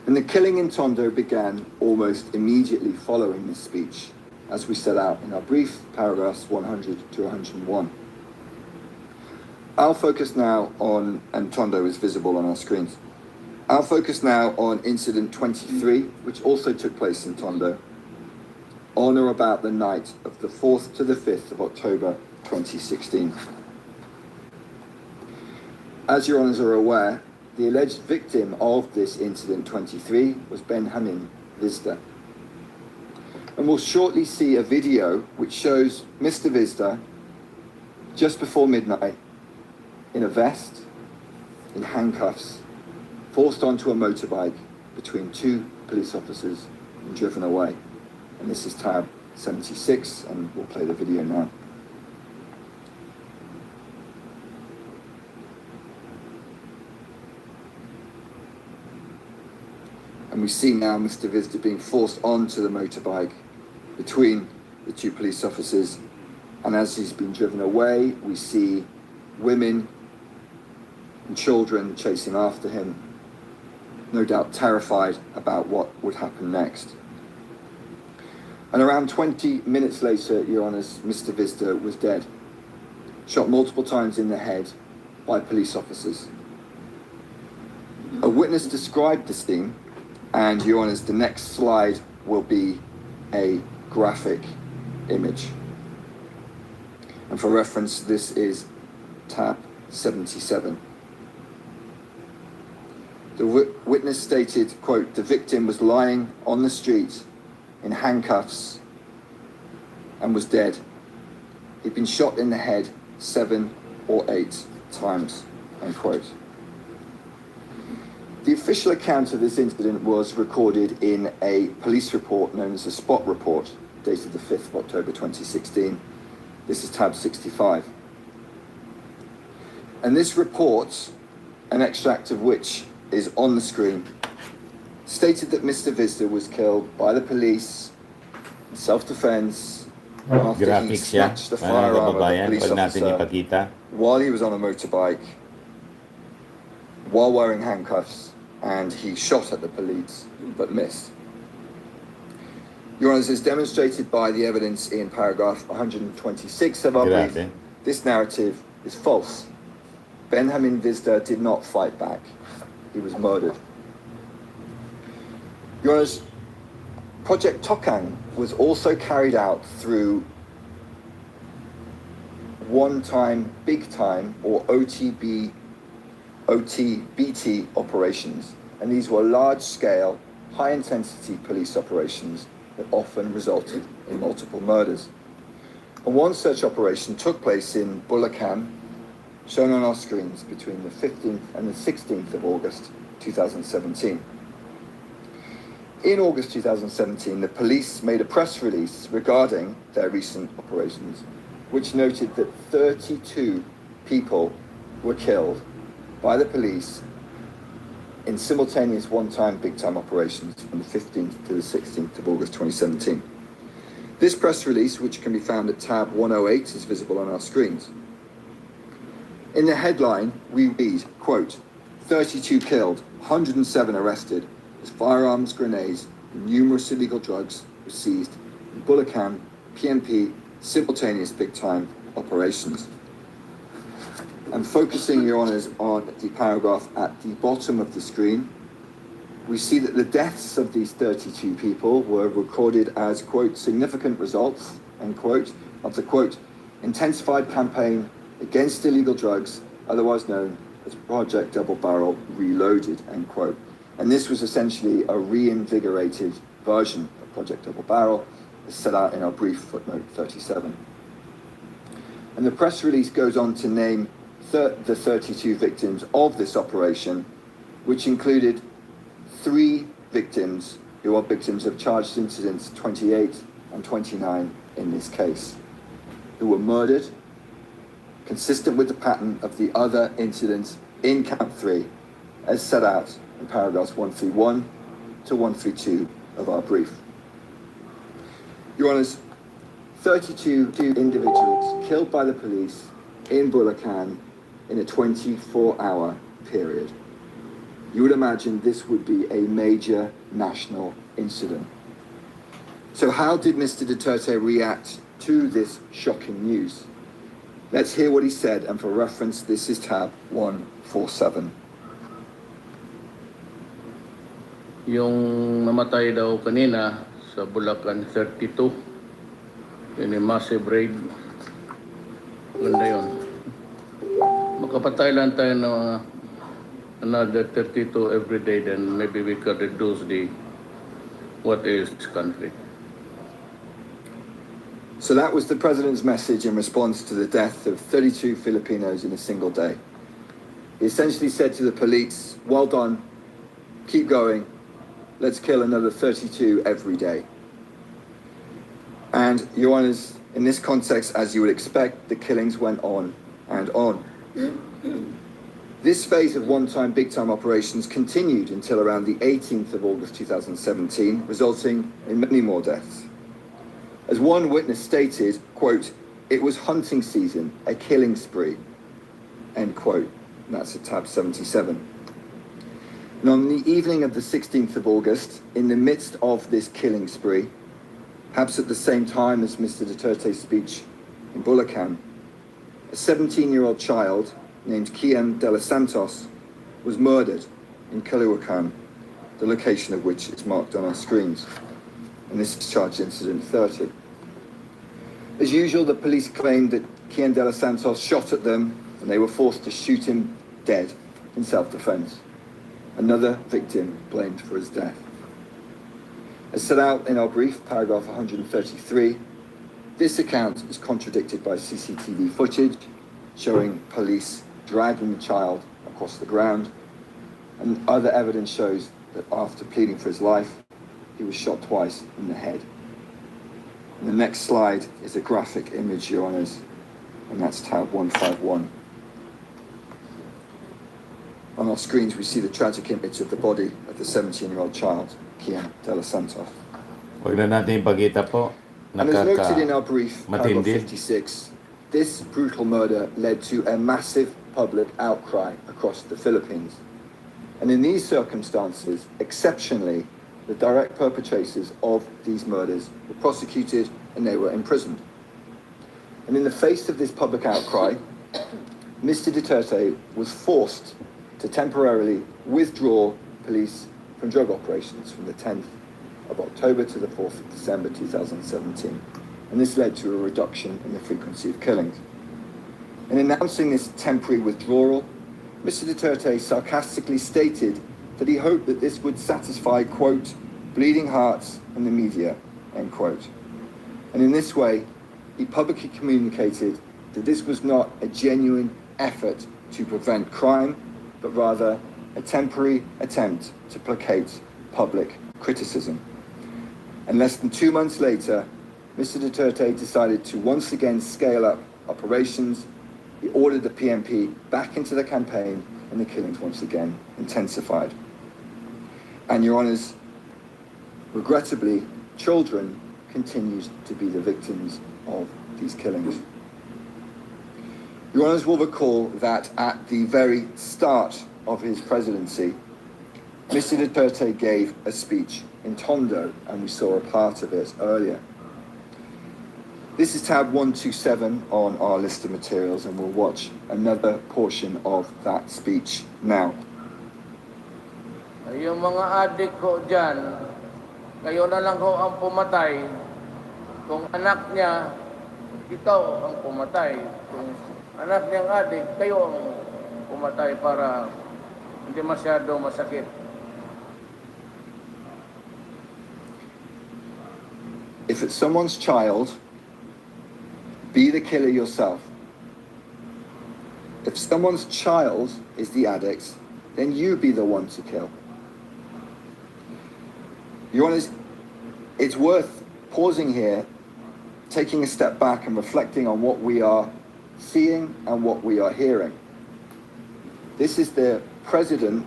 And the killing in Tondo began almost immediately following this speech, as we set out in our brief, paragraphs 100 to 101. I'll focus now on, and Tondo is visible on our screens. I'll focus now on incident 23, which also took place in Tondo, on or about the night of the 4th to the 5th of October 2016. As your honours are aware, the alleged victim of this incident 23 was Benjamin Vizda. And we'll shortly see a video which shows Mr. Vizda just before midnight in a vest in handcuffs, forced onto a motorbike between two police officers and driven away. And this is tab 76, and we'll play the video now. And we see now Mr. Visder being forced onto the motorbike between the two police officers. And as he's been driven away, we see women and children chasing after him, no doubt terrified about what would happen next. And around 20 minutes later, Your Honours, Mr. Visder was dead, shot multiple times in the head by police officers. A witness described the scene, and Your Honours, the next slide will be a graphic image. And for reference, this is tab 77. The witness stated, quote, "The victim was lying on the street in handcuffs and was dead. He'd been shot in the head 7 or 8 times," end quote. The official account of this incident was recorded in a police report known as a spot report, dated the 5th of October 2016. This is tab 65. And this report, an extract of which is on the screen, stated that Mr. Visder was killed by the police in self-defense after he Graphics yan, snatched the mga firearm of the kababayan, police huwag natin officer ipakita. while he was on a motorbike, while wearing handcuffs, and he shot at the police but missed. Your Honours, as demonstrated by the evidence in paragraph 126 of our brief, Grabe. this narrative is false. Benjamin Visder did not fight back. He was murdered. Your Honours, Project Tokang was also carried out through one-time, big-time, or OTBT operations. And these were large-scale, high-intensity police operations that often resulted in multiple murders. And one such operation took place in Bulacan, shown on our screens, between the 15th and the 16th of August 2017. In August 2017, the police made a press release regarding their recent operations, which noted that 32 people were killed by the police in simultaneous one-time, big-time operations from the 15th to the 16th of August 2017. This press release, which can be found at tab 108, is visible on our screens. In the headline, we read, quote, 32 killed, 107 arrested, as firearms, grenades, and numerous illegal drugs were seized in Bulacan, PMP, simultaneous big-time operations. And focusing, Your Honours, on the paragraph at the bottom of the screen, we see that the deaths of these 32 people were recorded as, quote, significant results, end quote, of the, quote, intensified campaign against illegal drugs, otherwise known as Project Double Barrel Reloaded, end quote. And this was essentially a reinvigorated version of Project Double Barrel, as set out in our brief footnote 37. And the press release goes on to name the 32 victims of this operation, which included 3 victims who are victims of charged incidents 28 and 29 in this case, who were murdered, consistent with the pattern of the other incidents in count 3, as set out in paragraphs 131 to 132 of our brief. Your Honours, 32 individuals killed by the police in Bulacan in a 24-hour period. You would imagine this would be a major national incident. So how did Mr. Duterte react to this shocking news? Let's hear what he said, and for reference, this is tab 147. Yung namatay daw kanina sa Bulacan 32 in a massive raid. Ganda yun. Makapatay lang tayo ng another 32 every day, then maybe we could reduce the what is country. So that was the President's message in response to the death of 32 Filipinos in a single day. He essentially said to the police, well done, keep going, let's kill another 32 every day. And, Your Honours, in this context, as you would expect, the killings went on and on. This phase of one-time, big-time operations continued until around the 18th of August 2017, resulting in many more deaths. As one witness stated, quote, "It was hunting season, a killing spree," end quote. And that's at tab 77. And on the evening of the 16th of August, in the midst of this killing spree, perhaps at the same time as Mr. Duterte's speech in Bulacan, a 17-year-old child named Kian de los Santos was murdered in Caloocan, the location of which is marked on our screens. And this is charged incident 30. As usual, the police claimed that Kian de los Santos shot at them and they were forced to shoot him dead in self-defense. Another victim blamed for his death. As set out in our brief, paragraph 133, this account is contradicted by CCTV footage showing police dragging the child across the ground, and other evidence shows that after pleading for his life, he was shot twice in the head. And the next slide is a graphic image, Your Honours, and that's tab 151. On our screens, we see the tragic image of the body of the 17-year-old child, Kian de los Santos. Huwag na natin ipakita po. And as noted in our brief, paragraph matindi. 56, this brutal murder led to a massive public outcry across the Philippines. And in these circumstances, exceptionally, the direct perpetrators of these murders were prosecuted and they were imprisoned. And in the face of this public outcry, Mr. Duterte was forced to temporarily withdraw police from drug operations from the 10th of October to the 4th of December 2017. And this led to a reduction in the frequency of killings. In announcing this temporary withdrawal, Mr. Duterte sarcastically stated that he hoped that this would satisfy, quote, bleeding hearts and the media, end quote. And in this way, he publicly communicated that this was not a genuine effort to prevent crime, but rather a temporary attempt to placate public criticism. And less than 2 months later, Mr. Duterte decided to once again scale up operations. He ordered the PMP back into the campaign, and the killings once again intensified. And Your Honours, regrettably, children continued to be the victims of these killings. Your Honours will recall that at the very start of his presidency, Mr. Duterte gave a speech in Tondo, and we saw a part of it earlier. This is tab 127 on our list of materials, and we'll watch another portion of that speech now. Yung mga adik ko dyan, kayo na lang ho ang pumatay. Kung anak niya, ikaw ang pumatay. Kung anak niyang adik, kayo ang pumatay para hindi masyado masakit. If it's someone's child, be the killer yourself. If someone's child is the addict, then you be the one to kill. Your Honours, it's worth pausing here, taking a step back and reflecting on what we are seeing and what we are hearing. This is the President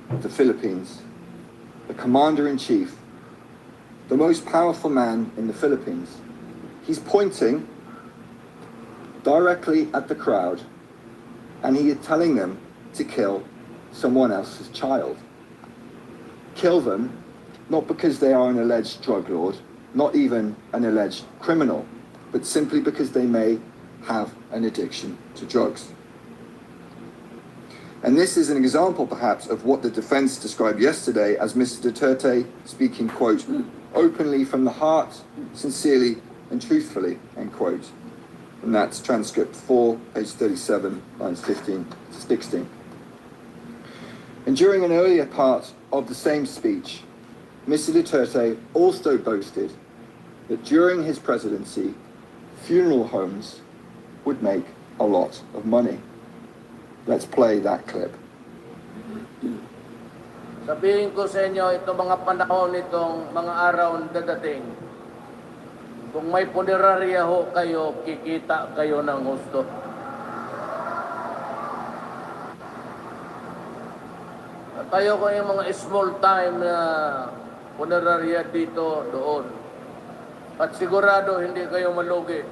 of the Philippines, the Commander-in-Chief, the most powerful man in the Philippines. He's pointing directly at the crowd, and he is telling them to kill someone else's child. Kill them, not because they are an alleged drug lord, not even an alleged criminal, but simply because they may have an addiction to drugs. And this is an example, perhaps, of what the defense described yesterday as Mr. Duterte speaking, quote, openly from the heart, sincerely and truthfully, end quote. And that's transcript 4, page 37, lines 15 to 16. And during an earlier part of the same speech, Mr. Duterte also boasted that during his presidency, funeral homes would make a lot of money. Let's play that clip. Sabihin ko sa inyo, itong mga panahon itong mga araw na dadating, kung may punerarya ho kayo, kikita kayo ng gusto. At tayo ko yung mga small time na punerarya dito, doon. At sigurado hindi kayo malugi.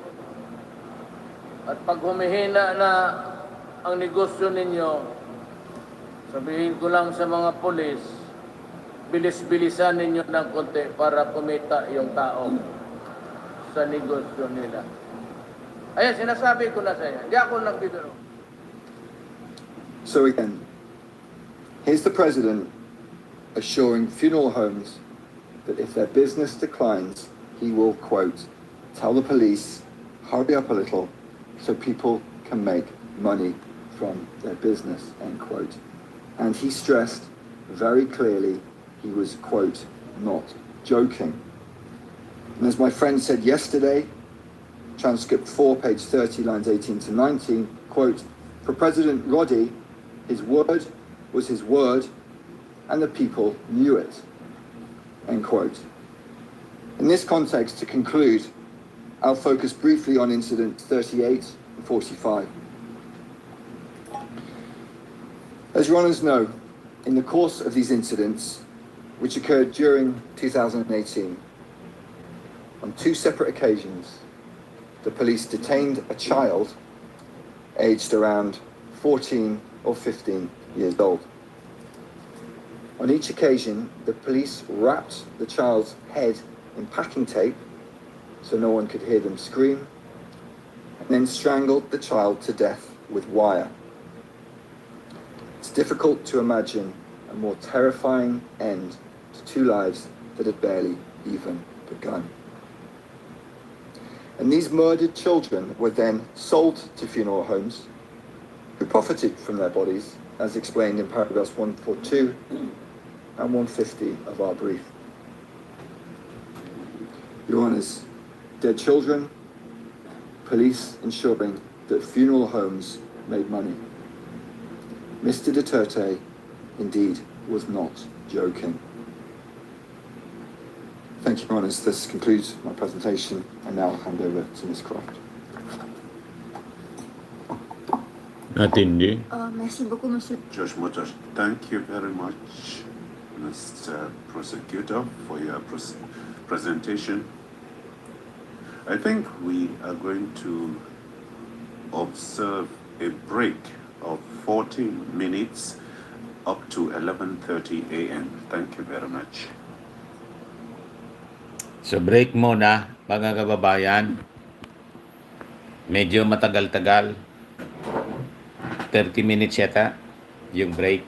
At pag humihina na ang negosyo ninyo, sabihin ko lang sa mga polis, bilis-bilisan ninyo ng konti para kumita yung tao sa negosyo nila. Ayan, sinasabi ko na sa inyo. Hindi ako nagbibiro. So again, here's the president assuring funeral homes that if their business declines, he will, quote, tell the police, hurry up a little so people can make money from their business, end quote. And he stressed very clearly he was, quote, not joking. And as my friend said yesterday, transcript 4, page 30, lines 18 to 19, quote, for President Roddy, his word was his word, and the people knew it, end quote. In this context, to conclude, I'll focus briefly on incidents 38 and 45. As your honours know, in the course of these incidents, which occurred during 2018, on 2 separate occasions, the police detained a child aged around 14 or 15 years old. On each occasion, the police wrapped the child's head in packing tape so no one could hear them scream, and then strangled the child to death with wire. It's difficult to imagine a more terrifying end to 2 lives that had barely even begun. And these murdered children were then sold to funeral homes who profited from their bodies, as explained in paragraphs 142 and 150 of our brief. Your Honours, dead children, police ensuring that funeral homes made money. Mr. Duterte, indeed, was not joking. Thank you, Your Honours. This concludes my presentation. I now hand over to Ms. Croft. Natindi. Merci beaucoup, Monsieur. Judge Motors, thank you very much, Mr. Prosecutor, for your presentation. I think we are going to observe a break of 14 minutes up to 11:30 a.m. Thank you very much. So break muna, mga kababayan. Medyo matagal-tagal. 30 minutes yata yung break.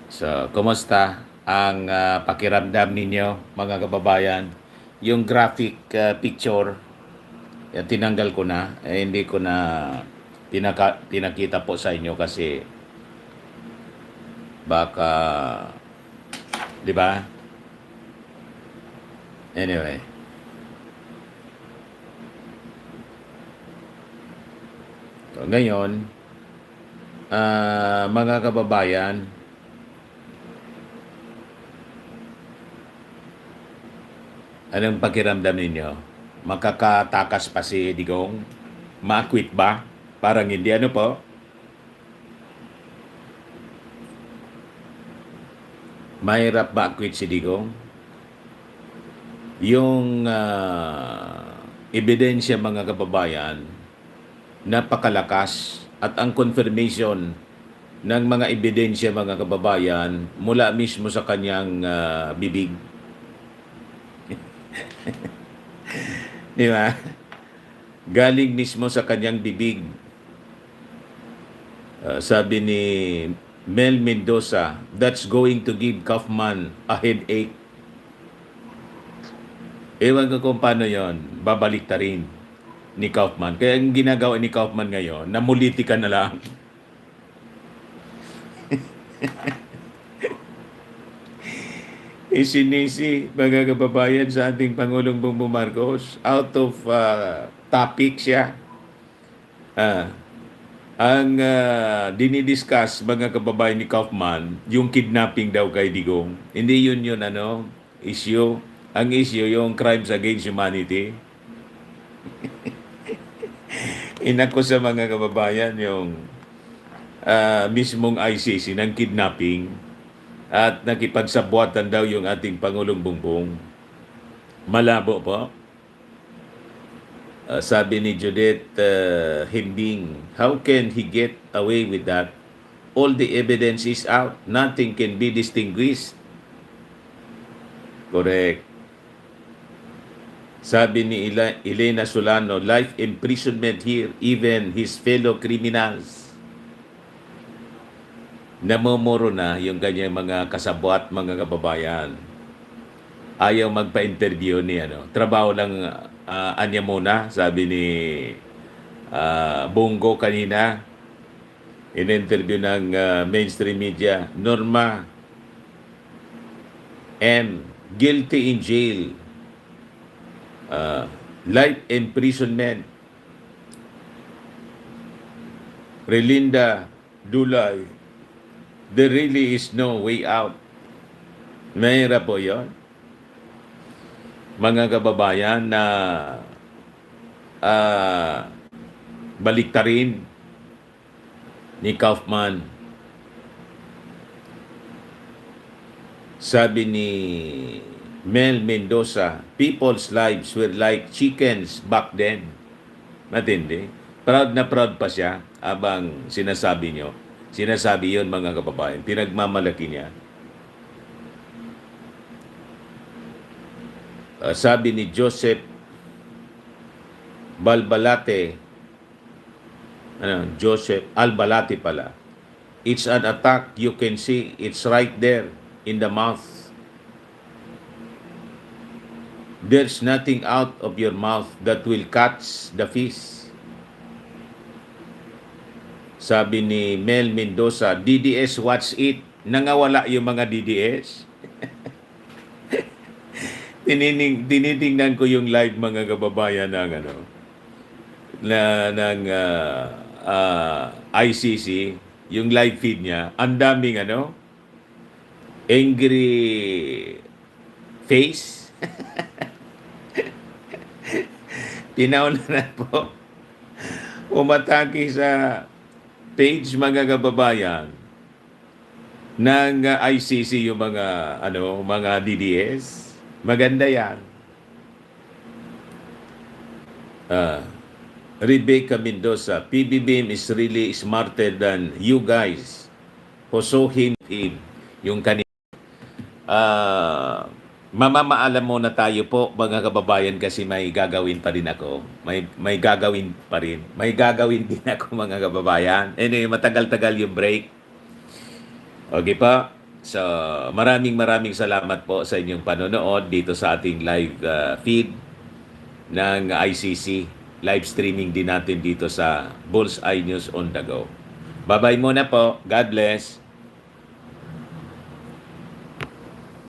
So, kumusta ang pakiramdam ninyo, mga kababayan? Yung graphic picture, tinanggal ko na. Hindi ko na pinakita po sa inyo kasi baka, di ba? Anyway. So, ngayon, mga kababayan, anong pakiramdam ninyo? Makakatakas pa si Digong? Ma-quit ba? Parang hindi. Ano po? Mahirap ma-quit si Digong? Yung ebidensya, mga kababayan, napakalakas at ang confirmation ng mga ebidensya, mga kababayan, mula mismo sa kanyang bibig. Di ba? Galing mismo sa kanyang bibig. Sabi ni Mel Mendoza, that's going to give Kaufman a headache. Ewan ko kung paano yon, babalik ta rin ni Kaufman. Kaya ang ginagawa ni Kaufman ngayon, namuliti ka na lang. Isinisi, mga kababayan, sa ating Pangulong Bongbong Marcos, out of topic siya. Ang dinidiscuss mga kababayan ni Kaufman, yung kidnapping daw kay Digong. Hindi yun issue. Ang issue yung crimes against humanity. Inako sa mga kababayan yung mismong ICC ng kidnapping at nakipagsabwatan daw yung ating Pangulong Bongbong. Malabo po. Sabi ni Judith Himbing, how can he get away with that? All the evidence is out. Nothing can be distinguished. Correct. Sabi ni Elena Solano, life imprisonment here, even his fellow criminals. Namumuro na yung kanyang mga kasabwat, mga kababayan. Ayaw magpa-interview ni trabaho lang anya muna, sabi ni Bongo kanina, in-interview ng mainstream media. Norma M, guilty in jail. Life imprisonment. Relinda Dulay, there really is no way out. Mayroon po yun. Mga kababayan na baliktarin ni Kaufman. Sabi ni Mel Mendoza, people's lives were like chickens back then. Matindi. Proud na proud pa siya abang sinasabi nyo. Sinasabi yon mga kababayan. Pinagmamalaki niya. Sabi ni Joseph Balbalate, Joseph Albalate pala, it's an attack, you can see it's right there in the mouth. There's nothing out of your mouth that will catch the fish. Sabi ni Mel Mendoza, DDS watch it. Nangawala yung mga DDS. Tinitingnan ko yung live mga kababayan ng ng ICC, yung live feed niya. Ang daming angry face. Tinauna po umatake sa page mga kababayan ng ICC yung mga DDS. Maganda yan. Rebecca Mendoza, Pbbm is really smarter than you guys who saw him yung kanina. Mamamaalam muna tayo po mga kababayan kasi may gagawin pa rin ako. May gagawin pa rin. May gagawin din ako mga kababayan. Anyway, matagal-tagal yung break. Okay pa. So, maraming salamat po sa inyong panonood dito sa ating live feed ng ICC. Live streaming din natin dito sa Bullseye News on the Go. Bye-bye muna po. God bless.